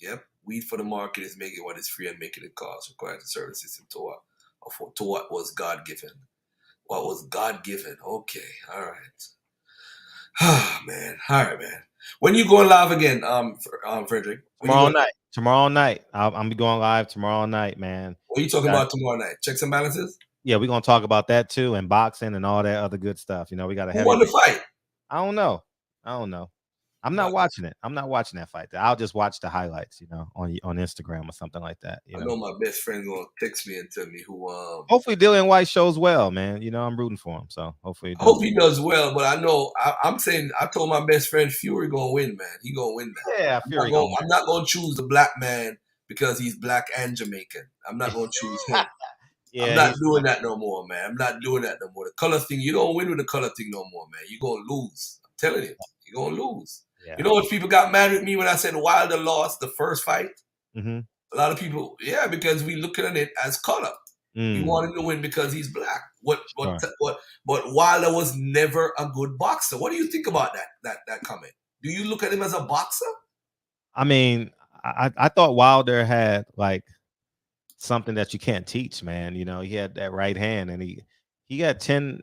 Yep. Weed for the market is making what is free and making it cost, required to serve the system to what was God given. What was God given? Okay. All right. Man. All right, man. When you going live again, Frederick? Tomorrow night. I'm be going live tomorrow night, man. What are you talking about tomorrow night? Checks and balances? Yeah, we're gonna talk about that too, and boxing and all that other good stuff. You know, we got to have. Who won the fight? I don't know. I'm not watching it. I'm not watching that fight. I'll just watch the highlights, you know, on Instagram or something like that. I know my best friend gonna text me and tell me who. Hopefully, Dillian White shows well, man. You know, I'm rooting for him, so hopefully. I hope he does well, but I know I'm saying I told my best friend Fury gonna win, man. He gonna win, man. Yeah, Fury. I'm not gonna choose the black man because he's black and Jamaican. I'm not gonna choose him. Yeah, I'm not doing that no more, man. I'm not doing that no more. The color thing, you don't win with the color thing no more, man. You're gonna lose. I'm telling you, you're gonna lose. Yeah. You know what? People got mad at me when I said Wilder lost the first fight. Mm-hmm. A lot of people, yeah, because we looking at it as color. He wanted to win because he's black. But Wilder was never a good boxer. What do you think about that comment? Do you look at him as a boxer? I mean, I thought Wilder had like something that you can't teach, man. You know, he had that right hand, and he got 10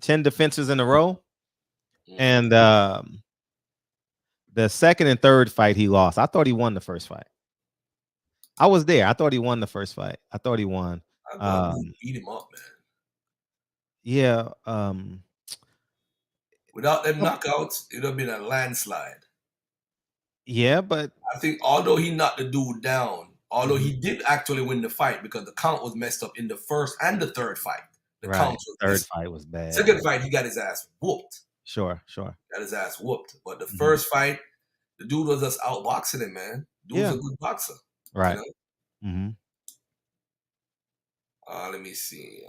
defenses in a row. And the second and third fight he lost. I thought he won the first fight. I was there. I thought he won the first fight. I thought he won. I thought he beat him up, man. Yeah. Without them knockouts, it would have been a landslide. Yeah, but I think although he knocked the dude down, although he did actually win the fight because the count was messed up in the first and the third fight. The count was third fight was bad. Second fight, he got his ass whooped. Sure. Got his ass whooped. But the first fight, the dude was just outboxing him, man. Dude was a good boxer. Right. You know? Let me see.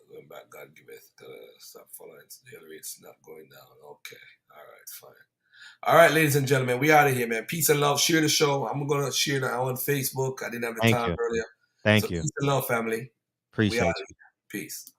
Going back, God giveth. Stop following Hillary. It's not going down. Okay. All right, fine. All right, ladies and gentlemen, we out of here, man. Peace and love. Share the show. I'm going to share that on Facebook. I didn't have the time earlier. Thank you. Peace and love, family. Appreciate it. Peace.